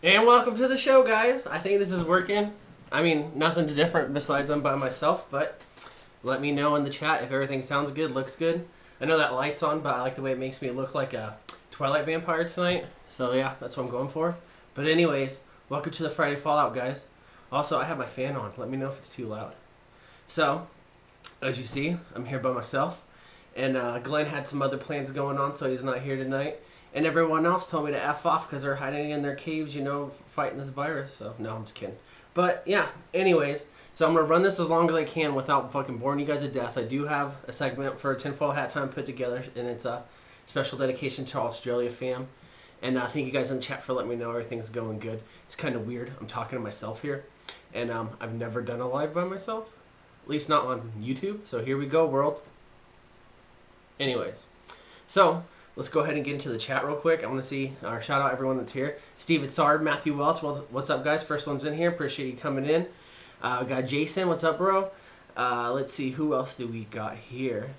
And welcome to the show, guys. I think this is working. I mean, nothing's different besides I'm by myself, but let me know in the chat if everything sounds good, looks good. I know that light's on, but I like the way it makes me look like a Twilight vampire tonight. So yeah, that's what I'm going for. But anyways, welcome to the Friday Fallout, guys. Also, I have my fan on. Let me know if it's too loud. So, as you see, I'm here by myself. And Glenn had some other plans going on, so he's not here tonight. And everyone else told me to F off because they're hiding in their caves, fighting this virus. So, no, I'm just kidding. But, yeah, anyways. So, I'm going to run this as long as I can without fucking boring you guys to death. I do have a segment for a tinfoil hat time put together. And it's a special dedication to Australia fam. And thank you guys in the chat for letting me know everything's going good. It's kind of weird. I'm talking to myself here. And I've never done a live by myself. At least not on YouTube. So, here we go, world. Anyways. So... let's go ahead and get into the chat real quick. I want to see, or shout out everyone that's here. Steve Itzard, Matthew Welch, what's up, guys? First one's in here. Appreciate you coming in. We got Jason, what's up, bro? Let's see, who else do we got here?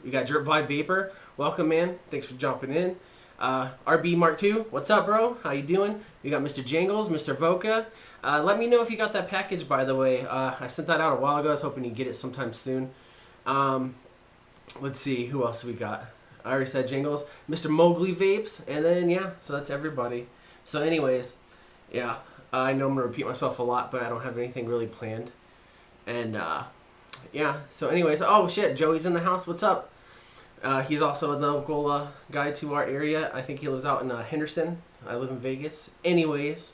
We got Drip Vibe Vapor. Welcome, man. Thanks for jumping in. RB Mark II, what's up, bro? How you doing? We got Mr. Jangles, Mr. Voca. Let me know if you got that package, by the way. I sent that out a while ago. I was hoping you'd get it sometime soon. Let's see, who else we got? I already said Jingles. Mr. Mowgli Vapes. And then, yeah, so that's everybody. So anyways, yeah, I know I'm going to repeat myself a lot, but I don't have anything really planned. And, yeah, so anyways, oh, shit, Joey's in the house. What's up? He's also a local guy to our area. I think he lives out in Henderson. I live in Vegas. Anyways,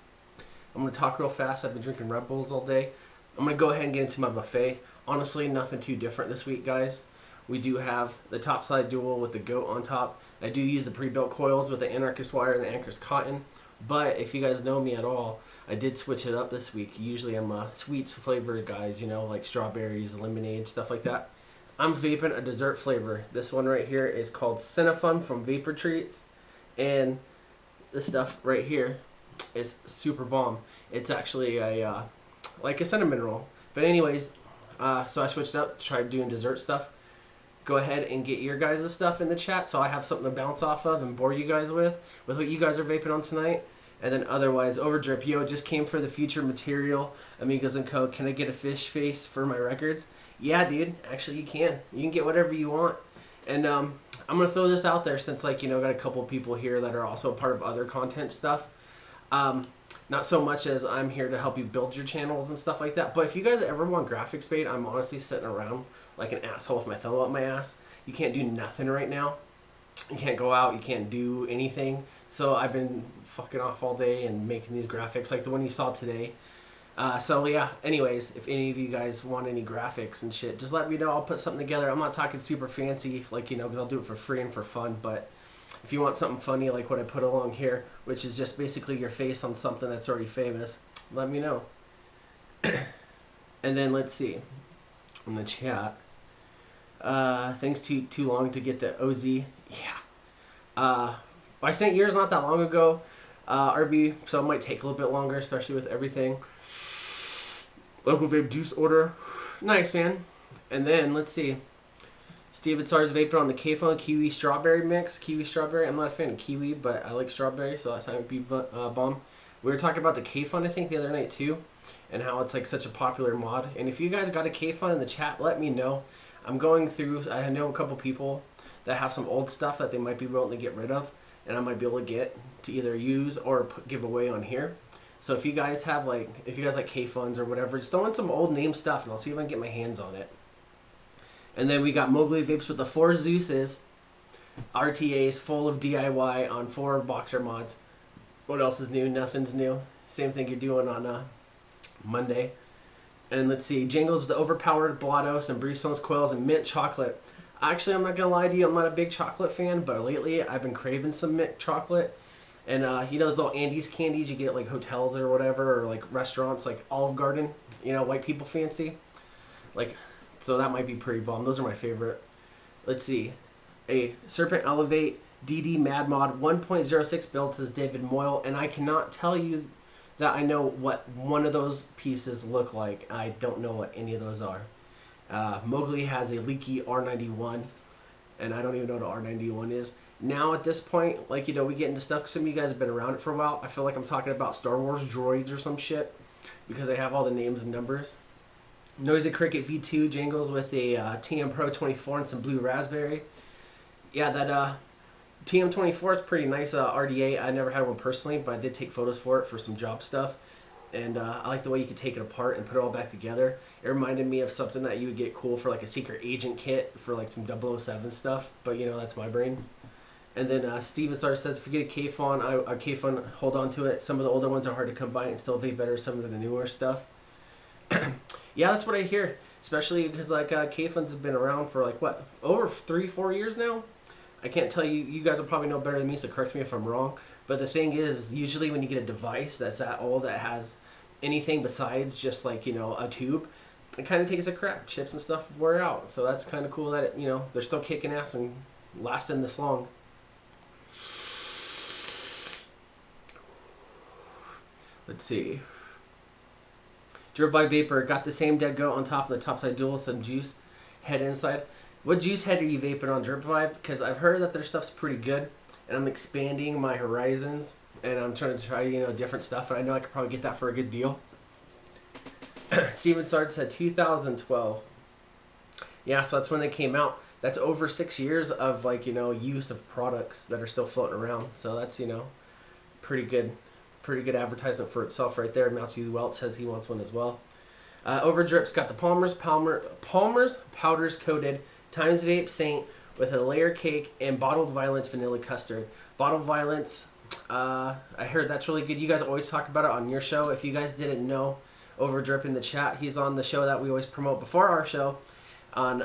I'm going to talk real fast. I've been drinking Red Bulls all day. I'm going to go ahead and get into my buffet. Honestly, nothing too different this week, guys. We do have the topside dual with the goat on top. I do use the pre-built coils with the anarchist wire and the anchor's cotton. But if you guys know me at all, I did switch it up this week. Usually I'm a sweets flavored guys, like strawberries, lemonade, stuff like that. I'm vaping a dessert flavor. This one right here is called Cinefun from Vapor Treats. And this stuff right here is super bomb. It's actually like a cinnamon roll. But anyways, so I switched up to try doing dessert stuff. Go ahead and get your guys' stuff in the chat so I have something to bounce off of and bore you guys with what you guys are vaping on tonight. And then otherwise, Overdrip, yo, just came for the future material, Amigos & Co. Can I get a fish face for my records? Yeah, dude, actually you can. You can get whatever you want. And I'm going to throw this out there since, got a couple people here that are also a part of other content stuff. Not so much as I'm here to help you build your channels and stuff like that. But if you guys ever want graphics made, I'm honestly sitting around like an asshole with my thumb up my ass. You can't do nothing right now. You can't go out. You can't do anything. So I've been fucking off all day and making these graphics like the one you saw today. So yeah, anyways, if any of you guys want any graphics and shit, just let me know. I'll put something together. I'm not talking super fancy, because I'll do it for free and for fun. But if you want something funny like what I put along here, which is just basically your face on something that's already famous, let me know. And then let's see. In the chat. Things too long to get the OZ. Yeah. I sent yours not that long ago, RB, so it might take a little bit longer, especially with everything. Local vape juice order. Nice, man. And then, let's see. Steve Itzard's vaping on the K-Fun Kiwi Strawberry mix. Kiwi Strawberry. I'm not a fan of Kiwi, but I like strawberry, so that's how it would be bomb. We were talking about the K-Fun, I think, the other night, too, and how it's like such a popular mod. And if you guys got a K-Fun in the chat, let me know. I'm going through, I know a couple people that have some old stuff that they might be willing to get rid of, and I might be able to get to either use or give away on here. So if you guys have if you guys like K-Funs or whatever, just throw in some old name stuff and I'll see if I can get my hands on it. And then we got Mowgli Vapes with the 4 Zeuses, RTAs full of DIY on 4 boxer mods. What else is new? Nothing's new. Same thing you're doing on Monday. And let's see, Jingles with the overpowered Blottos and Bluestone's coils and mint chocolate. Actually, I'm not going to lie to you, I'm not a big chocolate fan, but lately I've been craving some mint chocolate. And he does little Andes candies you get at like hotels or whatever, or like restaurants like Olive Garden, white people fancy. So that might be pretty bomb. Those are my favorite. Let's see. A Serpent Elevate DD Mad Mod 1.06 build, says David Moyle, and I cannot tell you that I know what one of those pieces look like. I don't know what any of those are. Mowgli has a leaky R91, and I don't even know what an R91 is. Now at this point, like, you know, we get into stuff. Some of you guys have been around it for a while. I feel like I'm talking about Star Wars droids or some shit because they have all the names and numbers. Noisy Cricket V2 jingles with a TM Pro 24 and some blue raspberry. Yeah, that TM24 is pretty nice RDA. I never had one personally, but I did take photos for it for some job stuff. And I like the way you could take it apart and put it all back together. It reminded me of something that you would get cool for like a secret agent kit for like some 007 stuff. But you know, that's my brain. And then Steven Star says, if you get a K-Fon, hold on to it. Some of the older ones are hard to come by and still vape better some of the newer stuff. Yeah, that's what I hear. Especially because like K-Fons have been around for like, what, over 3-4 years now? I can't tell you. You guys will probably know better than me, so correct me if I'm wrong. But the thing is, usually when you get a device that's that old that has anything besides just like, you know, a tube, it kind of takes a crap. Chips and stuff wear out. So that's kind of cool that, you know, they're still kicking ass and lasting this long. Let's see. Drip Vibe Vapor got the same dead goat on top of the topside dual, some juice head inside. What juice head are you vaping on, Drip Vibe? Because I've heard that their stuff's pretty good, and I'm expanding my horizons, and I'm trying to try, you know, different stuff, and I know I could probably get that for a good deal. Steven Sard said 2012. Yeah, so that's when they came out. That's over 6 years of, like, you know, use of products that are still floating around. So that's, you know, pretty good advertisement for itself right there. Matthew Welch says he wants one as well. Overdrip's got the Palmer's powders coated Times Vape Saint with a layer cake and Bottled Violence vanilla custard. Bottled Violence, I heard that's really good. You guys always talk about it on your show. If you guys didn't know, Overdrip in the chat, he's on the show that we always promote before our show on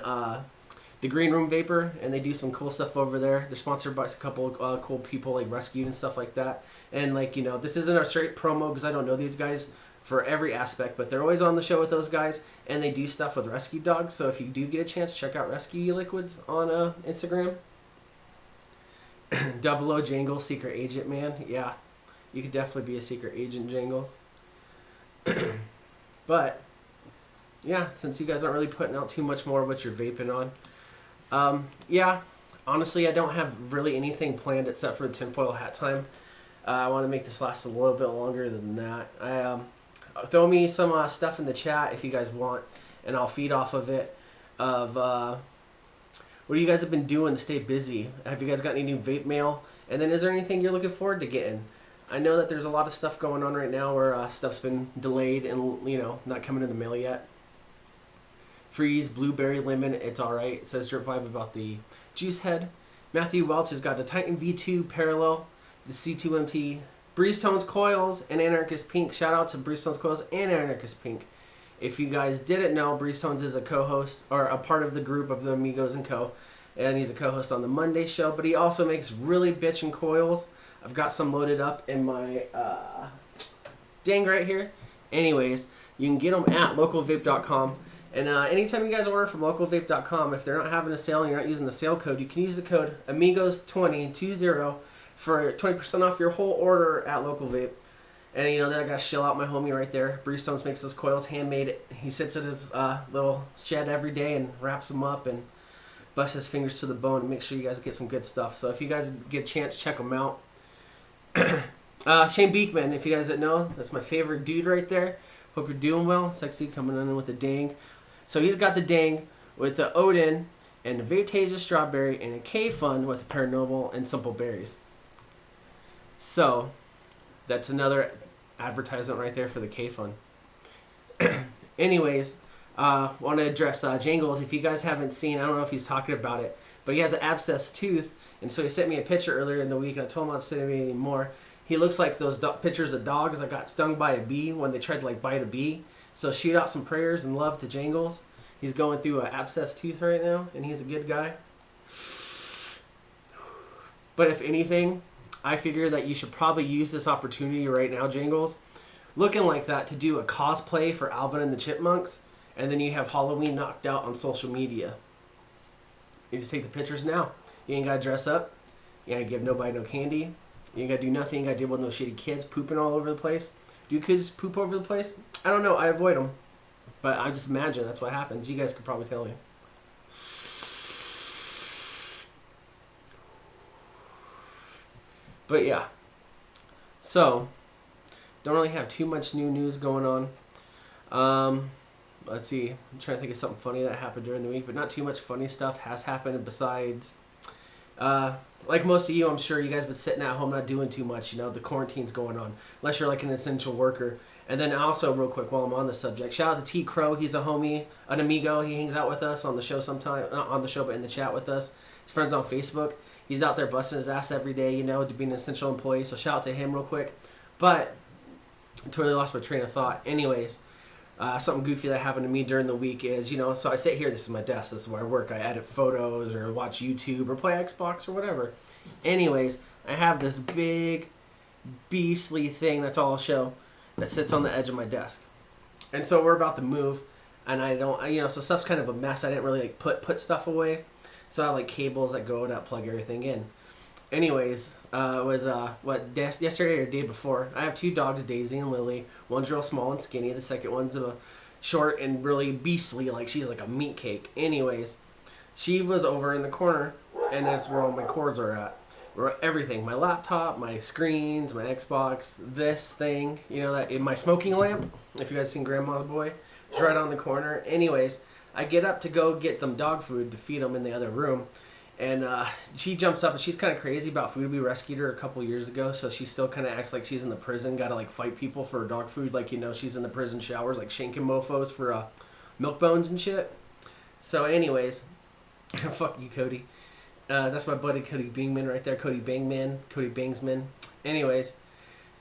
the Green Room Vapor, and they do some cool stuff over there. They're sponsored by a couple cool people like Rescue and stuff like that. And like, you know, this isn't a straight promo because I don't know these guys for every aspect, but they're always on the show with those guys, and they do stuff with rescue dogs. So if you do get a chance, check out Rescue Liquids on Instagram. Double O Jangles, secret agent, man. Yeah, you could definitely be a secret agent, Jangles. But yeah, since you guys aren't really putting out too much more what you're vaping on, yeah, honestly, I don't have really anything planned except for the tinfoil hat time. I want to make this last a little bit longer than that. Throw me some stuff in the chat if you guys want, and I'll feed off of it. What you guys have been doing to stay busy? Have you guys got any new vape mail? And then is there anything you're looking forward to getting? I know that there's a lot of stuff going on right now where stuff's been delayed and, you know, not coming in the mail yet. Freeze, blueberry, lemon, it's alright. It says Drip Vibe about the juice head. Matthew Welch has got the Titan V2 parallel, the C2MT, Breeze Tones Coils, and Anarchist Pink. Shout out to Breeze Tones Coils and Anarchist Pink. If you guys didn't know, Breeze Tones is a co-host, or a part of the group of the Amigos and Co. And he's a co-host on the Monday show, but he also makes really bitchin' coils. I've got some loaded up in my dang right here. Anyways, you can get them at localvape.com. And anytime you guys order from localvape.com, if they're not having a sale and you're not using the sale code, you can use the code AMIGOS2020 for 20% off your whole order at Local Vape. And, you know, then I got to shell out my homie right there. Breeze Stones makes those coils handmade. He sits at his little shed every day and wraps them up and busts his fingers to the bone and make sure you guys get some good stuff. So if you guys get a chance, check them out. Shane Beekman, if you guys didn't know, that's my favorite dude right there. Hope you're doing well. Sexy coming in with the dang. So he's got the dang with the Odin and the Vape Tasia Strawberry and a K-Fun with the Paranormal and Simple Berries. So that's another advertisement right there for the K-Fun. Anyways, want to address Jangles. If you guys haven't seen, I don't know if he's talking about it, but he has an abscessed tooth, and so he sent me a picture earlier in the week, and I told him not to send me any more. He looks like those pictures of dogs that got stung by a bee when they tried to like bite a bee. So shoot out some prayers and love to Jangles. He's going through an abscessed tooth right now, and he's a good guy. But if anything, I figure that you should probably use this opportunity right now, Jangles, looking like that, to do a cosplay for Alvin and the Chipmunks, and then you have Halloween knocked out on social media. You just take the pictures now. You ain't got to dress up. You ain't got to give nobody no candy. You ain't got to do nothing. You ain't got to deal with no shitty kids pooping all over the place. Do kids poop over the place? I don't know. I avoid them. But I just imagine that's what happens. You guys could probably tell me. But yeah, so don't really have too much new news going on. Let's see. I'm trying to think of something funny that happened during the week, but not too much funny stuff has happened besides, like most of you, I'm sure you guys been sitting at home not doing too much. You know, the quarantine's going on, unless you're like an essential worker. And then also, real quick, while I'm on the subject, shout out to T Crow. He's a homie, an amigo. He hangs out with us on the show sometime, not on the show, but in the chat with us. His friends on Facebook. He's out there busting his ass every day, you know, to be an essential employee. So shout out to him real quick. But I totally lost my train of thought. Anyways, something goofy that happened to me during the week is, you know, so I sit here, this is my desk, this is where I work. I edit photos or watch YouTube or play Xbox or whatever. Anyways, I have this big beastly thing, that's all I'll show, that sits on the edge of my desk. And so we're about to move, and I don't, you know, so stuff's kind of a mess. I didn't really like put stuff away. So I have like cables that go that plug everything in. Anyways, it was yesterday or the day before. I have two dogs, Daisy and Lily. One's real small and skinny. The second one's short and really beastly, like she's like a meat cake. Anyways, she was over in the corner, and that's where all my cords are at. Everything, my laptop, my screens, my Xbox, this thing, you know, that in my smoking lamp. If you guys seen Grandma's Boy, it's right on the corner. Anyways, I get up to go get them dog food to feed them in the other room. And she jumps up, and she's kind of crazy about food. We rescued her a couple years ago, so she still kind of acts like she's in the prison. Got to like fight people for dog food, like, you know, she's in the prison showers, like shanking mofos for milk bones and shit. So, anyways, fuck you, Cody. That's my buddy Cody Bingman right there, Cody Bangsman. Anyways,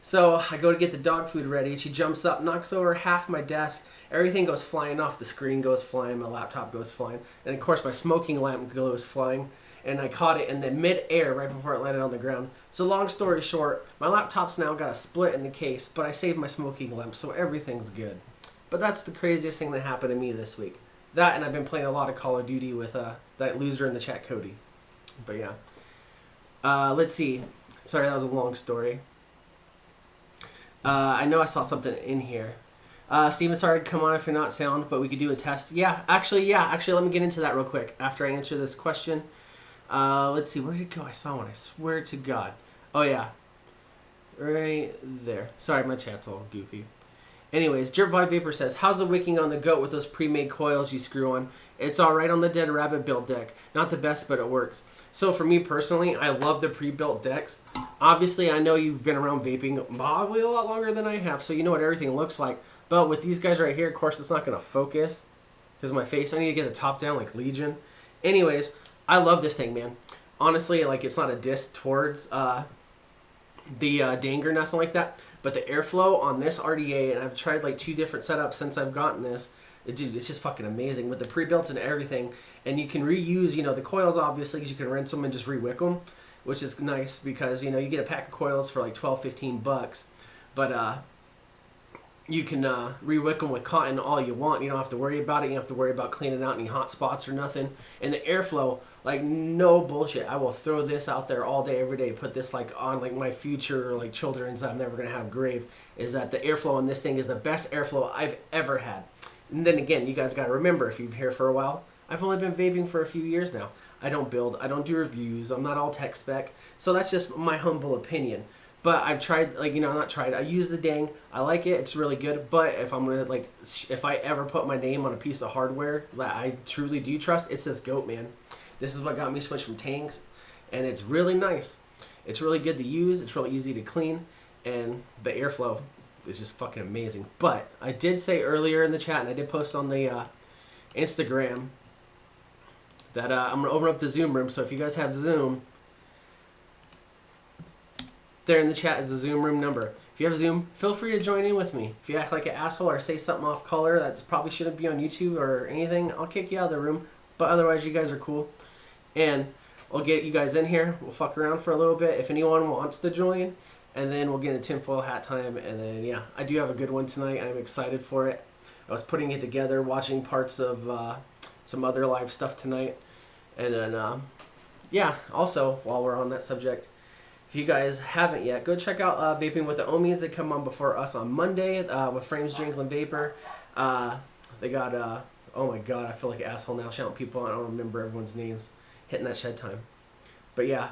so I go to get the dog food ready. She jumps up, knocks over half my desk. Everything goes flying off. The screen goes flying. My laptop goes flying, and of course my smoking lamp goes flying. And I caught it in the mid-air right before it landed on the ground. So long story short, my laptop's now got a split in the case, but I saved my smoking lamp, so everything's good. But that's the craziest thing that happened to me this week. That, and I've been playing a lot of Call of Duty with that loser in the chat, Cody. But yeah. Let's see. Sorry, that was a long story. I know I saw something in here. Steven, sorry to come on if you're not sound, but we could do a test. Actually, let me get into that real quick after I answer this question. Let's see, where did it go? I saw one, I swear to God. Oh yeah, right there. Sorry, my chat's all goofy. Anyways, Geographic Vapor says, how's the wicking on the goat with those pre-made coils you screw on? It's alright on the Dead Rabbit build deck. Not the best, but it works. So for me personally, I love the pre-built decks. Obviously, I know you've been around vaping probably a lot longer than I have, so you know what everything looks like. But with these guys right here, of course, it's not going to focus because of my face. I need to get the top down like Legion. Anyways, I love this thing, man. Honestly, like, it's not a diss towards the ding or nothing like that, but the airflow on this RDA, and I've tried like 2 different setups since I've gotten this, dude, it's just fucking amazing with the pre-built and everything. And you can reuse, you know, the coils obviously, because you can rinse them and just re-wick them, which is nice because, you know, you get a pack of coils for like 12-15 bucks, but you can re-wick them with cotton all you want. You don't have to worry about it. You don't have to worry about cleaning out any hot spots or nothing. And the airflow, like, no bullshit. I will throw this out there all day, every day. Put this like on like my future like children's that I'm never gonna have grave. Is that the airflow on this thing is the best airflow I've ever had. And then again, you guys gotta remember, if you've been here for a while, I've only been vaping for a few years now. I don't build. I don't do reviews. I'm not all tech spec. So that's just my humble opinion. But I've tried, like, you know, not tried. I use the dang. I like it. It's really good. But if I'm going to, like, if I ever put my name on a piece of hardware that I truly do trust, it's this goat, man. This is what got me switched from tanks. And it's really nice. It's really good to use. It's really easy to clean. And the airflow is just fucking amazing. But I did say earlier in the chat, and I did post on the Instagram, that I'm going to open up the Zoom room. So if you guys have Zoom, there in the chat is the Zoom room number. If you have Zoom, feel free to join in with me. If you act like an asshole or say something off color that probably shouldn't be on YouTube or anything, I'll kick you out of the room. But otherwise, you guys are cool. And I'll get you guys in here. We'll fuck around for a little bit if anyone wants to join. And then we'll get into tinfoil hat time. And then, yeah, I do have a good one tonight. I'm excited for it. I was putting it together, watching parts of some other live stuff tonight. And then, yeah, also, while we're on that subject, if you guys haven't yet, go check out Vaping with the Omies. They come on before us on Monday with Frames, Jangle, and Vapor. They got, oh my god, I feel like an asshole now shouting people. I don't remember everyone's names. Hitting that shed time. But yeah,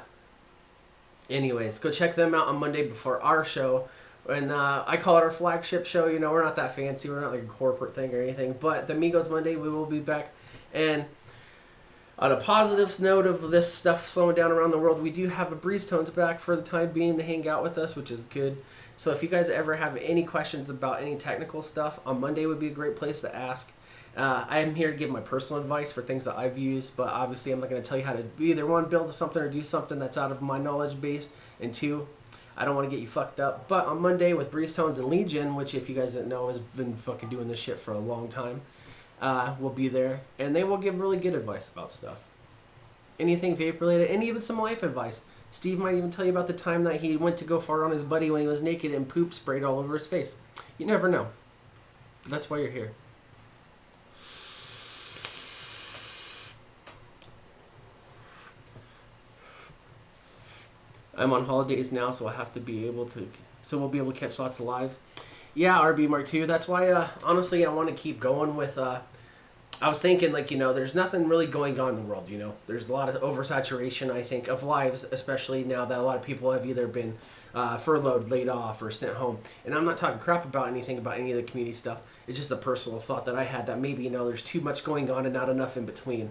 Anyways, go check them out on Monday before our show. And I call it our flagship show. You know, we're not that fancy. We're not like a corporate thing or anything. But the Migos Monday, we will be back. And on a positive note of this stuff slowing down around the world, we do have a Breeze Tones back for the time being to hang out with us, which is good. So if you guys ever have any questions about any technical stuff, on Monday would be a great place to ask. I am here to give my personal advice for things that I've used, but obviously I'm not going to tell you how to either one, build something or do something that's out of my knowledge base, and two, I don't want to get you fucked up. But on Monday with Breeze Tones and Legion, which if you guys didn't know has been fucking doing this shit for a long time, we'll be there, and they will give really good advice about stuff. Anything vape related, and even some life advice. Steve might even tell you about the time that he went to go fart on his buddy when he was naked and poop sprayed all over his face. You never know. But that's why you're here. I'm on holidays now, so we'll be able to catch lots of lives. Yeah, RB Mark II. That's why, honestly, I want to keep going with, I was thinking, like, there's nothing really going on in the world, There's a lot of oversaturation, I think, of lives, especially now that a lot of people have either been furloughed, laid off, or sent home. And I'm not talking crap about anything, about any of the community stuff. It's just a personal thought that I had that maybe, there's too much going on and not enough in between.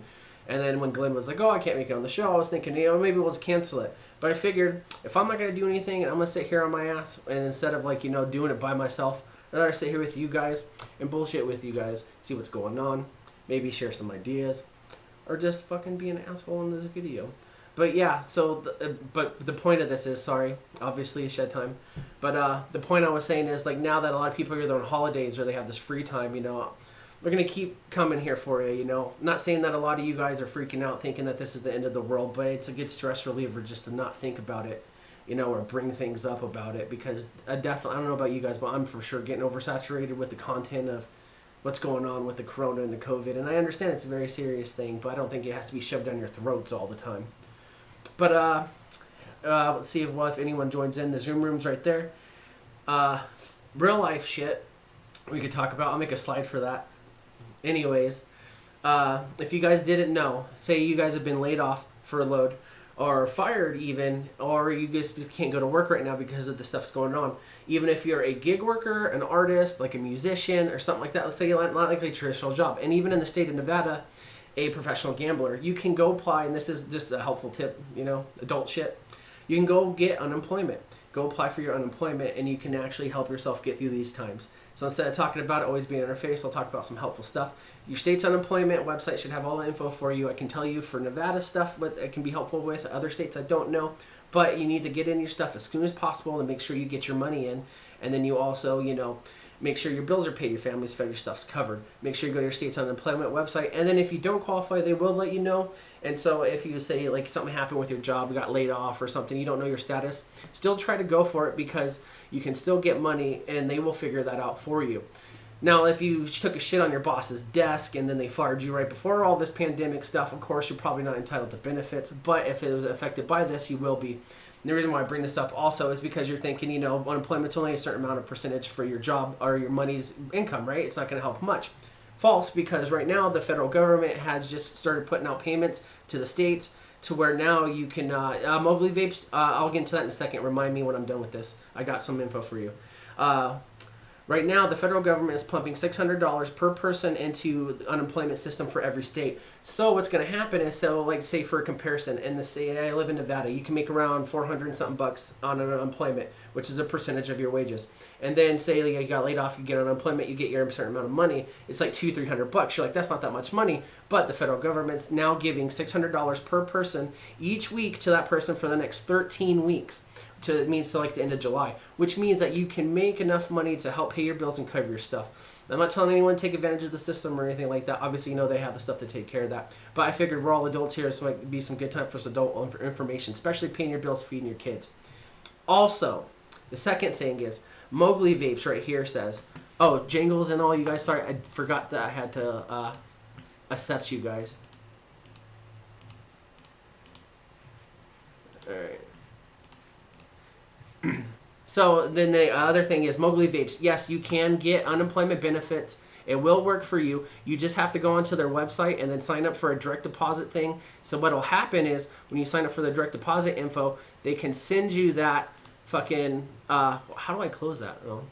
And then when Glenn was like, oh, I can't make it on the show, I was thinking, maybe we'll just cancel it. But I figured, if I'm not going to do anything and I'm going to sit here on my ass, and instead of, like, doing it by myself, I'd rather sit here with you guys and bullshit with you guys, see what's going on, maybe share some ideas, or just fucking be an asshole in this video. But yeah, so, but the point of this is, sorry, obviously shed time, but the point I was saying is, like, now that a lot of people are either on holidays or they have this free time, we're going to keep coming here for you, Not saying that a lot of you guys are freaking out thinking that this is the end of the world, but it's a good stress reliever just to not think about it, or bring things up about it, because I don't know about you guys, but I'm for sure getting oversaturated with the content of what's going on with the corona and the COVID. And I understand it's a very serious thing, but I don't think it has to be shoved down your throats all the time. But let's see if anyone joins in. The Zoom room's right there. Real life shit we could talk about. I'll make a slide for that. Anyways, if you guys didn't know, say you guys have been laid off, furloughed, or fired even, or you just can't go to work right now because of the stuff's going on. Even if you're a gig worker, an artist, like a musician, or something like that, let's say you're not like a traditional job, and even in the state of Nevada, a professional gambler, you can go apply, and this is just a helpful tip, adult shit. You can go get unemployment. Go apply for your unemployment, and you can actually help yourself get through these times. So instead of talking about it always being in our face, I'll talk about some helpful stuff. Your state's unemployment website should have all the info for you. I can tell you for Nevada stuff what it can be helpful with. Other states I don't know. But you need to get in your stuff as soon as possible and make sure you get your money in. And then you also, make sure your bills are paid, your family's fed, your stuff's covered. Make sure you go to your state's unemployment website. And then if you don't qualify, they will let you know. And so if you say, like, something happened with your job, you got laid off or something, you don't know your status, still try to go for it, because you can still get money and they will figure that out for you. Now, if you took a shit on your boss's desk and then they fired you right before all this pandemic stuff, of course, you're probably not entitled to benefits. But if it was affected by this, you will be. And the reason why I bring this up also is because you're thinking, unemployment's only a certain amount of percentage for your job or your money's income, right? It's not going to help much. False, because right now the federal government has just started putting out payments to the states to where now you can, Mowgli Vapes, I'll get into that in a second. Remind me when I'm done with this. I got some info for you. Right now, the federal government is pumping $600 per person into the unemployment system for every state. So what's going to happen is, like, say for a comparison, in the state I live in Nevada, you can make around 400 and something bucks on unemployment, which is a percentage of your wages. And then say you got laid off, you get unemployment, you get your certain amount of money. It's like $200-300. You're like, that's not that much money. But the federal government's now giving $600 per person each week to that person for the next 13 weeks. It means to like the end of July, which means that you can make enough money to help pay your bills and cover your stuff. I'm not telling anyone to take advantage of the system or anything like that. Obviously, they have the stuff to take care of that. But I figured we're all adults here, so it might be some good time for us adult information, especially paying your bills, feeding your kids. Also, the second thing is Mowgli Vapes right here says, oh, Jingles and all you guys, sorry, I forgot that I had to accept you guys. All right. So then the other thing is Mowgli Vapes. Yes, you can get unemployment benefits It will work for you. You just have to go onto their website and then sign up for a direct deposit thing. So what will happen is when you sign up for the direct deposit info, they can send you that fucking how do I close that? Oh.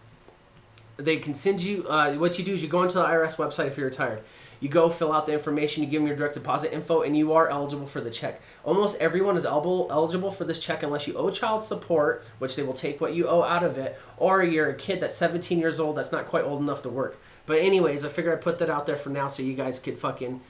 They can send you what you do is you go onto the IRS website if you're retired. You go fill out the information, you give them your direct deposit info, and you are eligible for the check. Almost everyone is eligible for this check unless you owe child support, which they will take what you owe out of it, or you're a kid that's 17 years old that's not quite old enough to work. But anyways, I figured I'd put that out there for now so you guys could fucking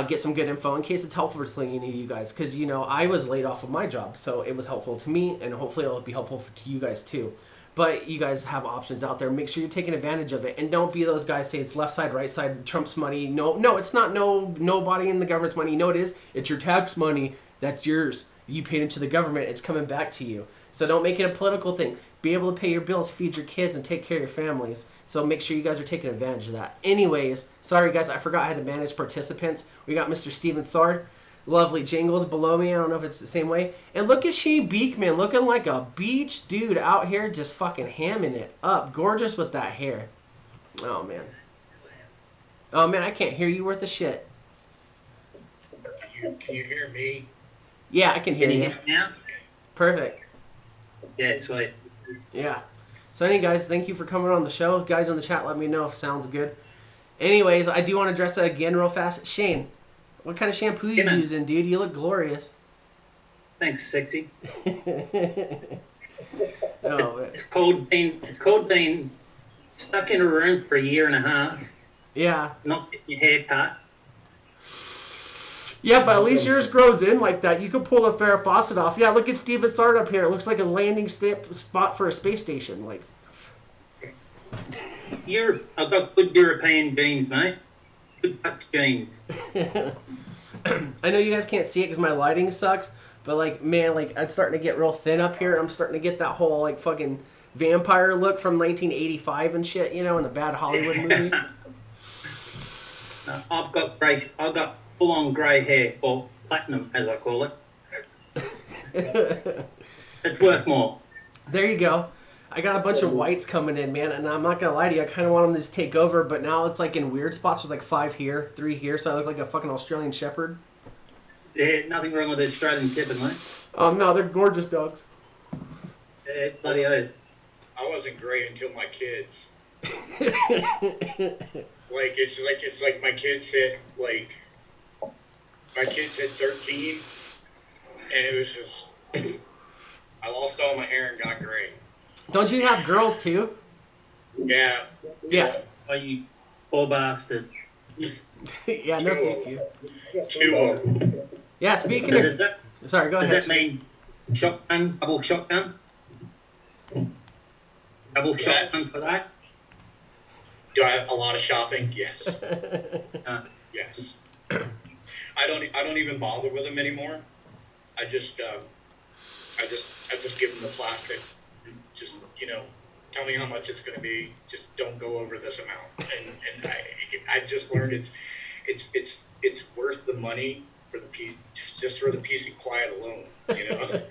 get some good info in case it's helpful to any of you guys. Because, you know, I was laid off of my job, so it was helpful to me, and hopefully it'll be helpful to you guys too. But you guys have options out there. Make sure you're taking advantage of it. And don't be those guys say it's left side, right side, Trump's money. No, it's not nobody in the government's money. No, it is. It's your tax money. That's yours. You paid into the government. It's coming back to you. So don't make it a political thing. Be able to pay your bills, feed your kids, and take care of your families. So make sure you guys are taking advantage of that. Anyways, sorry guys, I forgot I had to manage participants. We got Mr. Steven Sard. Lovely Jingles below me. I don't know if it's the same way. And look at Shane Beekman looking like a beach dude out here just fucking hamming it up. Gorgeous with that hair. Oh, man. Oh, man, I can't hear you worth a shit. Can you hear me? Yeah, I can hear you. Now? Perfect. Yeah, sweet. Yeah. So, anyway, guys, thank you for coming on the show. Guys in the chat, let me know if it sounds good. Anyways, I do want to address it again real fast. Shane. What kind of shampoo you using, dude? You look glorious. Thanks, sexy. Oh, man. It's called being stuck in a room for a year and a half. Yeah. Not getting your hair cut. Yeah, but at least yours grows in like that. You can pull the Farrah Fawcett off. Yeah, look at Steven Sard up here. It looks like a landing spot for a space station. Like, I've got good European genes, mate. Good touch genes. I know you guys can't see it because my lighting sucks, but like, man, like I'm starting to get real thin up here. I'm starting to get that whole like fucking vampire look from 1985 and shit, you know, in the bad Hollywood movie. I've got full-on grey hair, or platinum, as I call it. It's worth more. There you go. I got a bunch of whites coming in, man, and I'm not gonna lie to you, I kind of want them to just take over, but now it's like in weird spots. There's like 5 here, 3 here, so I look like a fucking Australian Shepherd. Yeah, nothing wrong with the Australian Shepherd, mate. No, they're gorgeous dogs. Yeah, bloody oath. I wasn't great until my kids. It's like my kids hit 13, and it was just I lost all my hair and got gray. Don't you have girls too? Yeah. Yeah. Oh, you poor bastard. Yeah, no thank you. 2 of them. Yeah, speaking of... Sorry, go ahead. Does that mean shotgun, double shotgun? Double shotgun for that? Do I have a lot of shopping? Yes. Yes. I don't even bother with them anymore. I just give them the plastic. Just, you know, tell me how much it's going to be. Just don't go over this amount. And I just learned it's worth the money for the peace, just for the peace and quiet alone. You know.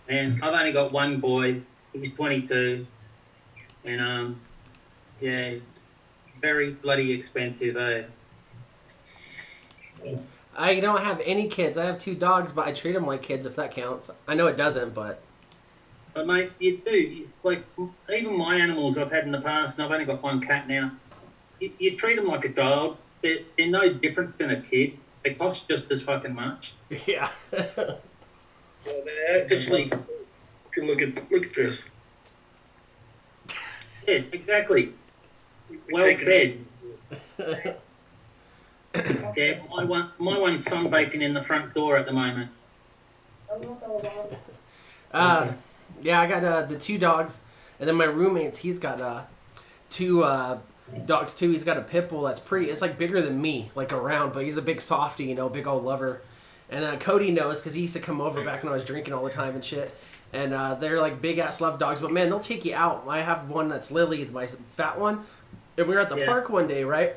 And I've only got one boy. He's 22, and yeah, very bloody expensive, eh? I don't have any kids. I have 2 dogs, but I treat them like kids, if that counts. I know it doesn't, but... But mate, you do. Like, even my animals I've had in the past, and I've only got 1 cat now, you treat them like a child. They're no different than a kid. They cost just as fucking much. Yeah. Well, actually, look at this. Yeah, exactly. Well fed. Yeah, my one's sunbaking in the front door at the moment. Yeah, I got the 2 dogs, and then my roommate's, he's got 2 dogs too. He's got a pit bull that's pretty, it's like bigger than me, like around, but he's a big softy, you know, big old lover. And Cody knows because he used to come over back when I was drinking all the time and shit. And they're like big ass love dogs, but man, they'll take you out. I have one that's Lily, my fat one, and we were at the park one day, right?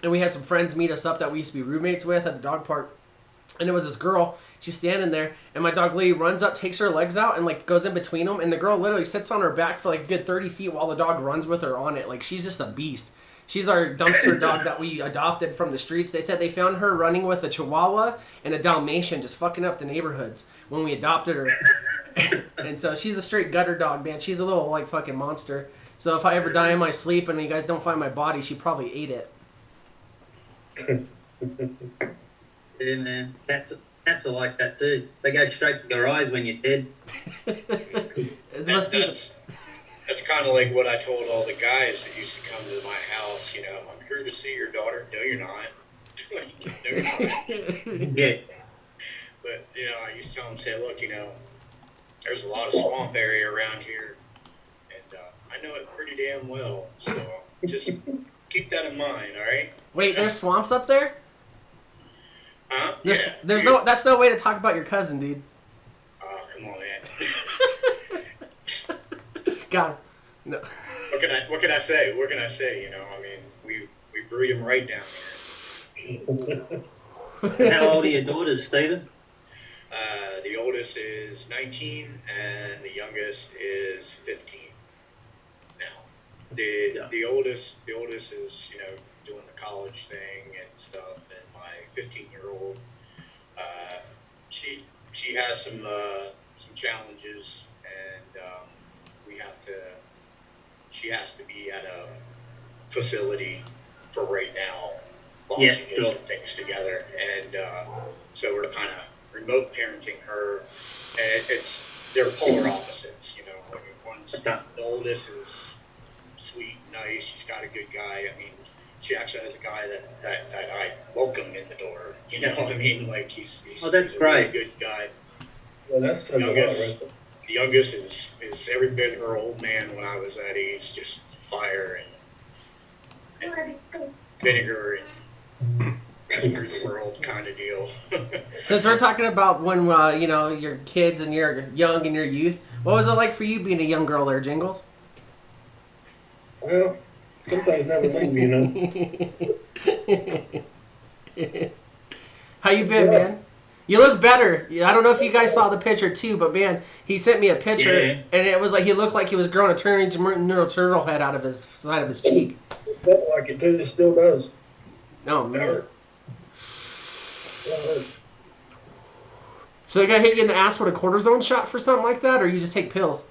And we had some friends meet us up that we used to be roommates with at the dog park. And it was this girl. She's standing there, and my dog Lee runs up, takes her legs out, and like goes in between them. And the girl literally sits on her back for like a good 30 feet while the dog runs with her on it. Like she's just a beast. She's our dumpster dog that we adopted from the streets. They said they found her running with a Chihuahua and a Dalmatian, just fucking up the neighborhoods when we adopted her. And so she's a straight gutter dog, man. She's a little like fucking monster. So if I ever die in my sleep and you guys don't find my body, she probably ate it. Yeah, man. Cats are like that too. They go straight to your eyes when you're dead. It must be. That's kind of like what I told all the guys that used to come to my house. You know, I'm here to see your daughter. No, you're not. No, you're not. Yeah. But you know, I used to tell them, say, look, you know, there's a lot of swamp area around here, and I know it pretty damn well. So just keep that in mind, all right? Wait, there's swamps up there? Huh? There's no. That's no way to talk about your cousin, dude. Oh, come on, man. Got him. No. What can I say? What can I say? You know, I mean, we breed them right down here. How old are your daughters, Stephen? The oldest is 19, and the youngest is 15. Now, the oldest is, you know, doing the college thing and stuff, and my 15-year-old, she has some challenges, and she has to be at a facility for right now while she gets some things together, and so we're kind of remote parenting her, and they're polar opposites, you know. I mean, the oldest is sweet, nice, she's got a good guy. I mean, she actually has a guy that I welcome in the door, you know what I mean? Like, he's that's a great. really good guy. Well, that's The youngest is every bit her old man when I was that age, just fire and vinegar and through the world kind of deal. Since we're talking about when you know, your kids and you're young in your youth, what was it like for you being a young girl there, Jingles? Well, sometimes never leave, you know. How you been, man? You look better. I don't know if you guys saw the picture too, but man, he sent me a picture, and it was like he looked like he was growing a Teenage Mutant Ninja Turtle head out of his side of his cheek. It felt like it too. It still does. Oh man. It hurt. So they gotta hit you in the ass with a cortisone shot for something like that, or you just take pills?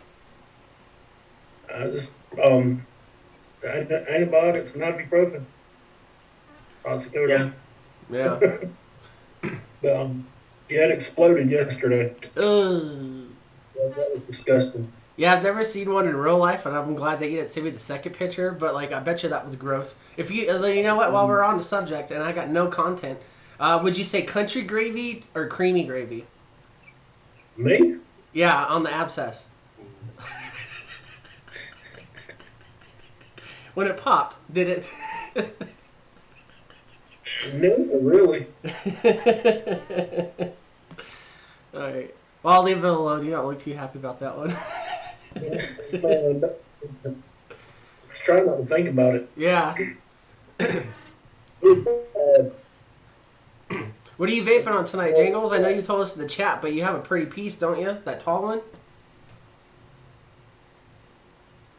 Just antibiotics and ibuprofen. Oxycodone. Yeah. But yeah, it exploded yesterday. Ugh. That was disgusting. Yeah, I've never seen one in real life, and I'm glad that you didn't send me the second picture. But like, I bet you that was gross. If you know what, while we're on the subject, and I got no content, would you say country gravy or creamy gravy? Me? Yeah, on the abscess. When it popped, did it? No, really. All right. Well, I'll leave it alone. You don't look too happy about that one. Just try not to think about it. Yeah. What are you vaping on tonight, Jingles? I know you told us in the chat, but you have a pretty piece, don't you? That tall one?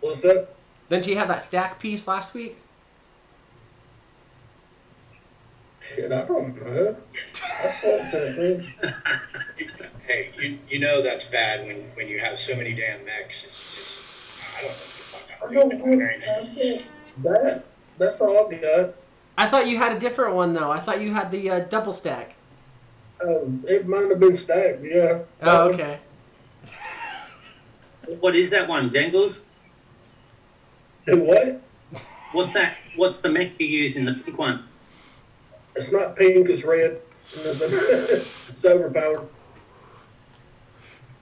What's that? Didn't you have that stack piece last week? Shit, I don't know. That's what Hey, you know that's bad when you have so many damn mechs. I don't know what the fuck that's all I've got. I thought you had a different one, though. I thought you had the double stack. It might have been stacked, yeah. Oh, okay. What is that one, Dangles? The what? What's that? What's the mech you use in the pink one? It's not pink, it's red. It's overpowered.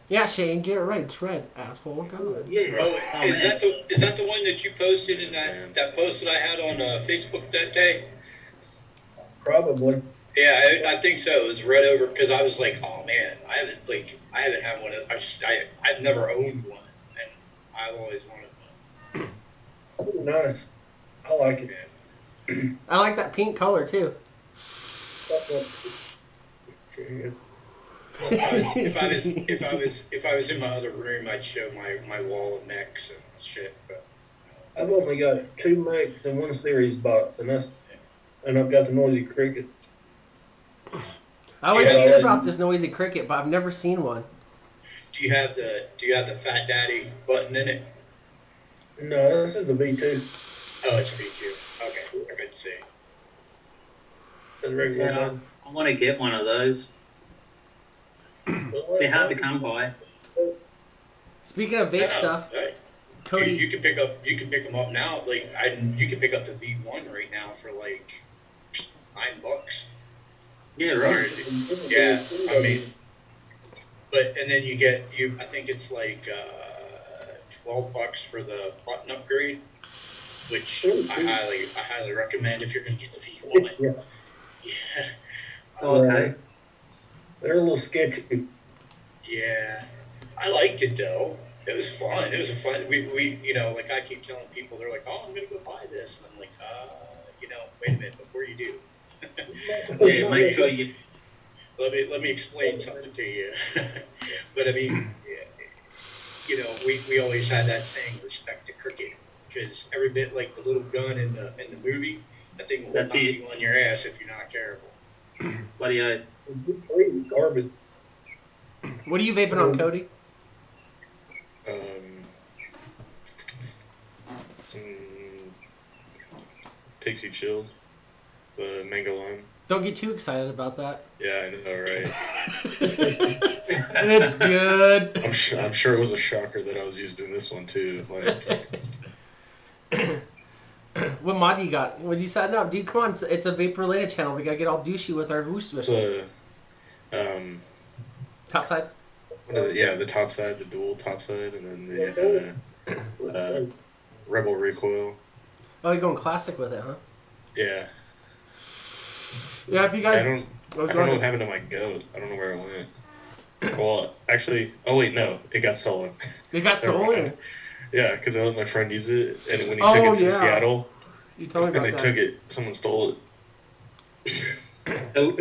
Yeah, Shane, get it right. It's red, asshole. God. Yeah. Oh, is that the one that you posted in that post that I had on Facebook that day? Probably. Yeah, I think so. It was red over because I was like, oh man, I haven't had one. I've never owned one, and I've always wanted one. Oh, nice. I like it. I like that pink color, too. Shit, Well, if I was in my other room, I'd show my wall of mechs and shit. But I've only got 2 mechs and 1 series box, and I've got the noisy cricket. I always Yeah. hear about this noisy cricket, but I've never seen one. do you have the Fat Daddy button in it? No, this is the V2. Oh, it's V2. Okay, I could see. The regular Yeah, one. I want to get one of those. They're hard to come by. Speaking of vape stuff, Right. Cody. You can pick them up now. Like you can pick up the V1 right now for like $9. Yeah, right. Yeah, I mean, and then I think it's like $12 for the button upgrade, which I highly recommend if you're gonna get the V1. Yeah. Yeah. Okay. They're a little sketchy. Yeah, I liked it though. It was fun. It was a fun. We like I keep telling people, they're like, "Oh, I'm gonna go buy this," and I'm like, wait a minute before you do. Yeah, make sure you. Let me explain something to you. But I mean, we always had that saying, "Respect the cricket," because every bit like the little gun in the movie, that thing will knock you on your ass if you're not careful. Bloody oath. Garbage. What are you vaping on, Cody? Pixie Chilled, the mango lime. Don't get too excited about that. Yeah, I know, right? It's good. I'm sure it was a shocker that I was using this one too. Like, What mod do you got? What you setting up? Dude, come on. It's a vape related channel. We gotta get all douchey with our whoosh wishes. Top side? the top side, the dual top side, and then the Rebel Recoil. Oh, you're going classic with it, huh? Yeah. Yeah, if you guys... I don't know what happened to my goat. I don't know where it went. Well, actually... Oh, wait, no. It got stolen. It got stolen? Yeah, because I let my friend use it, and when he took it to Seattle, you told me about and they took it, someone stole it. So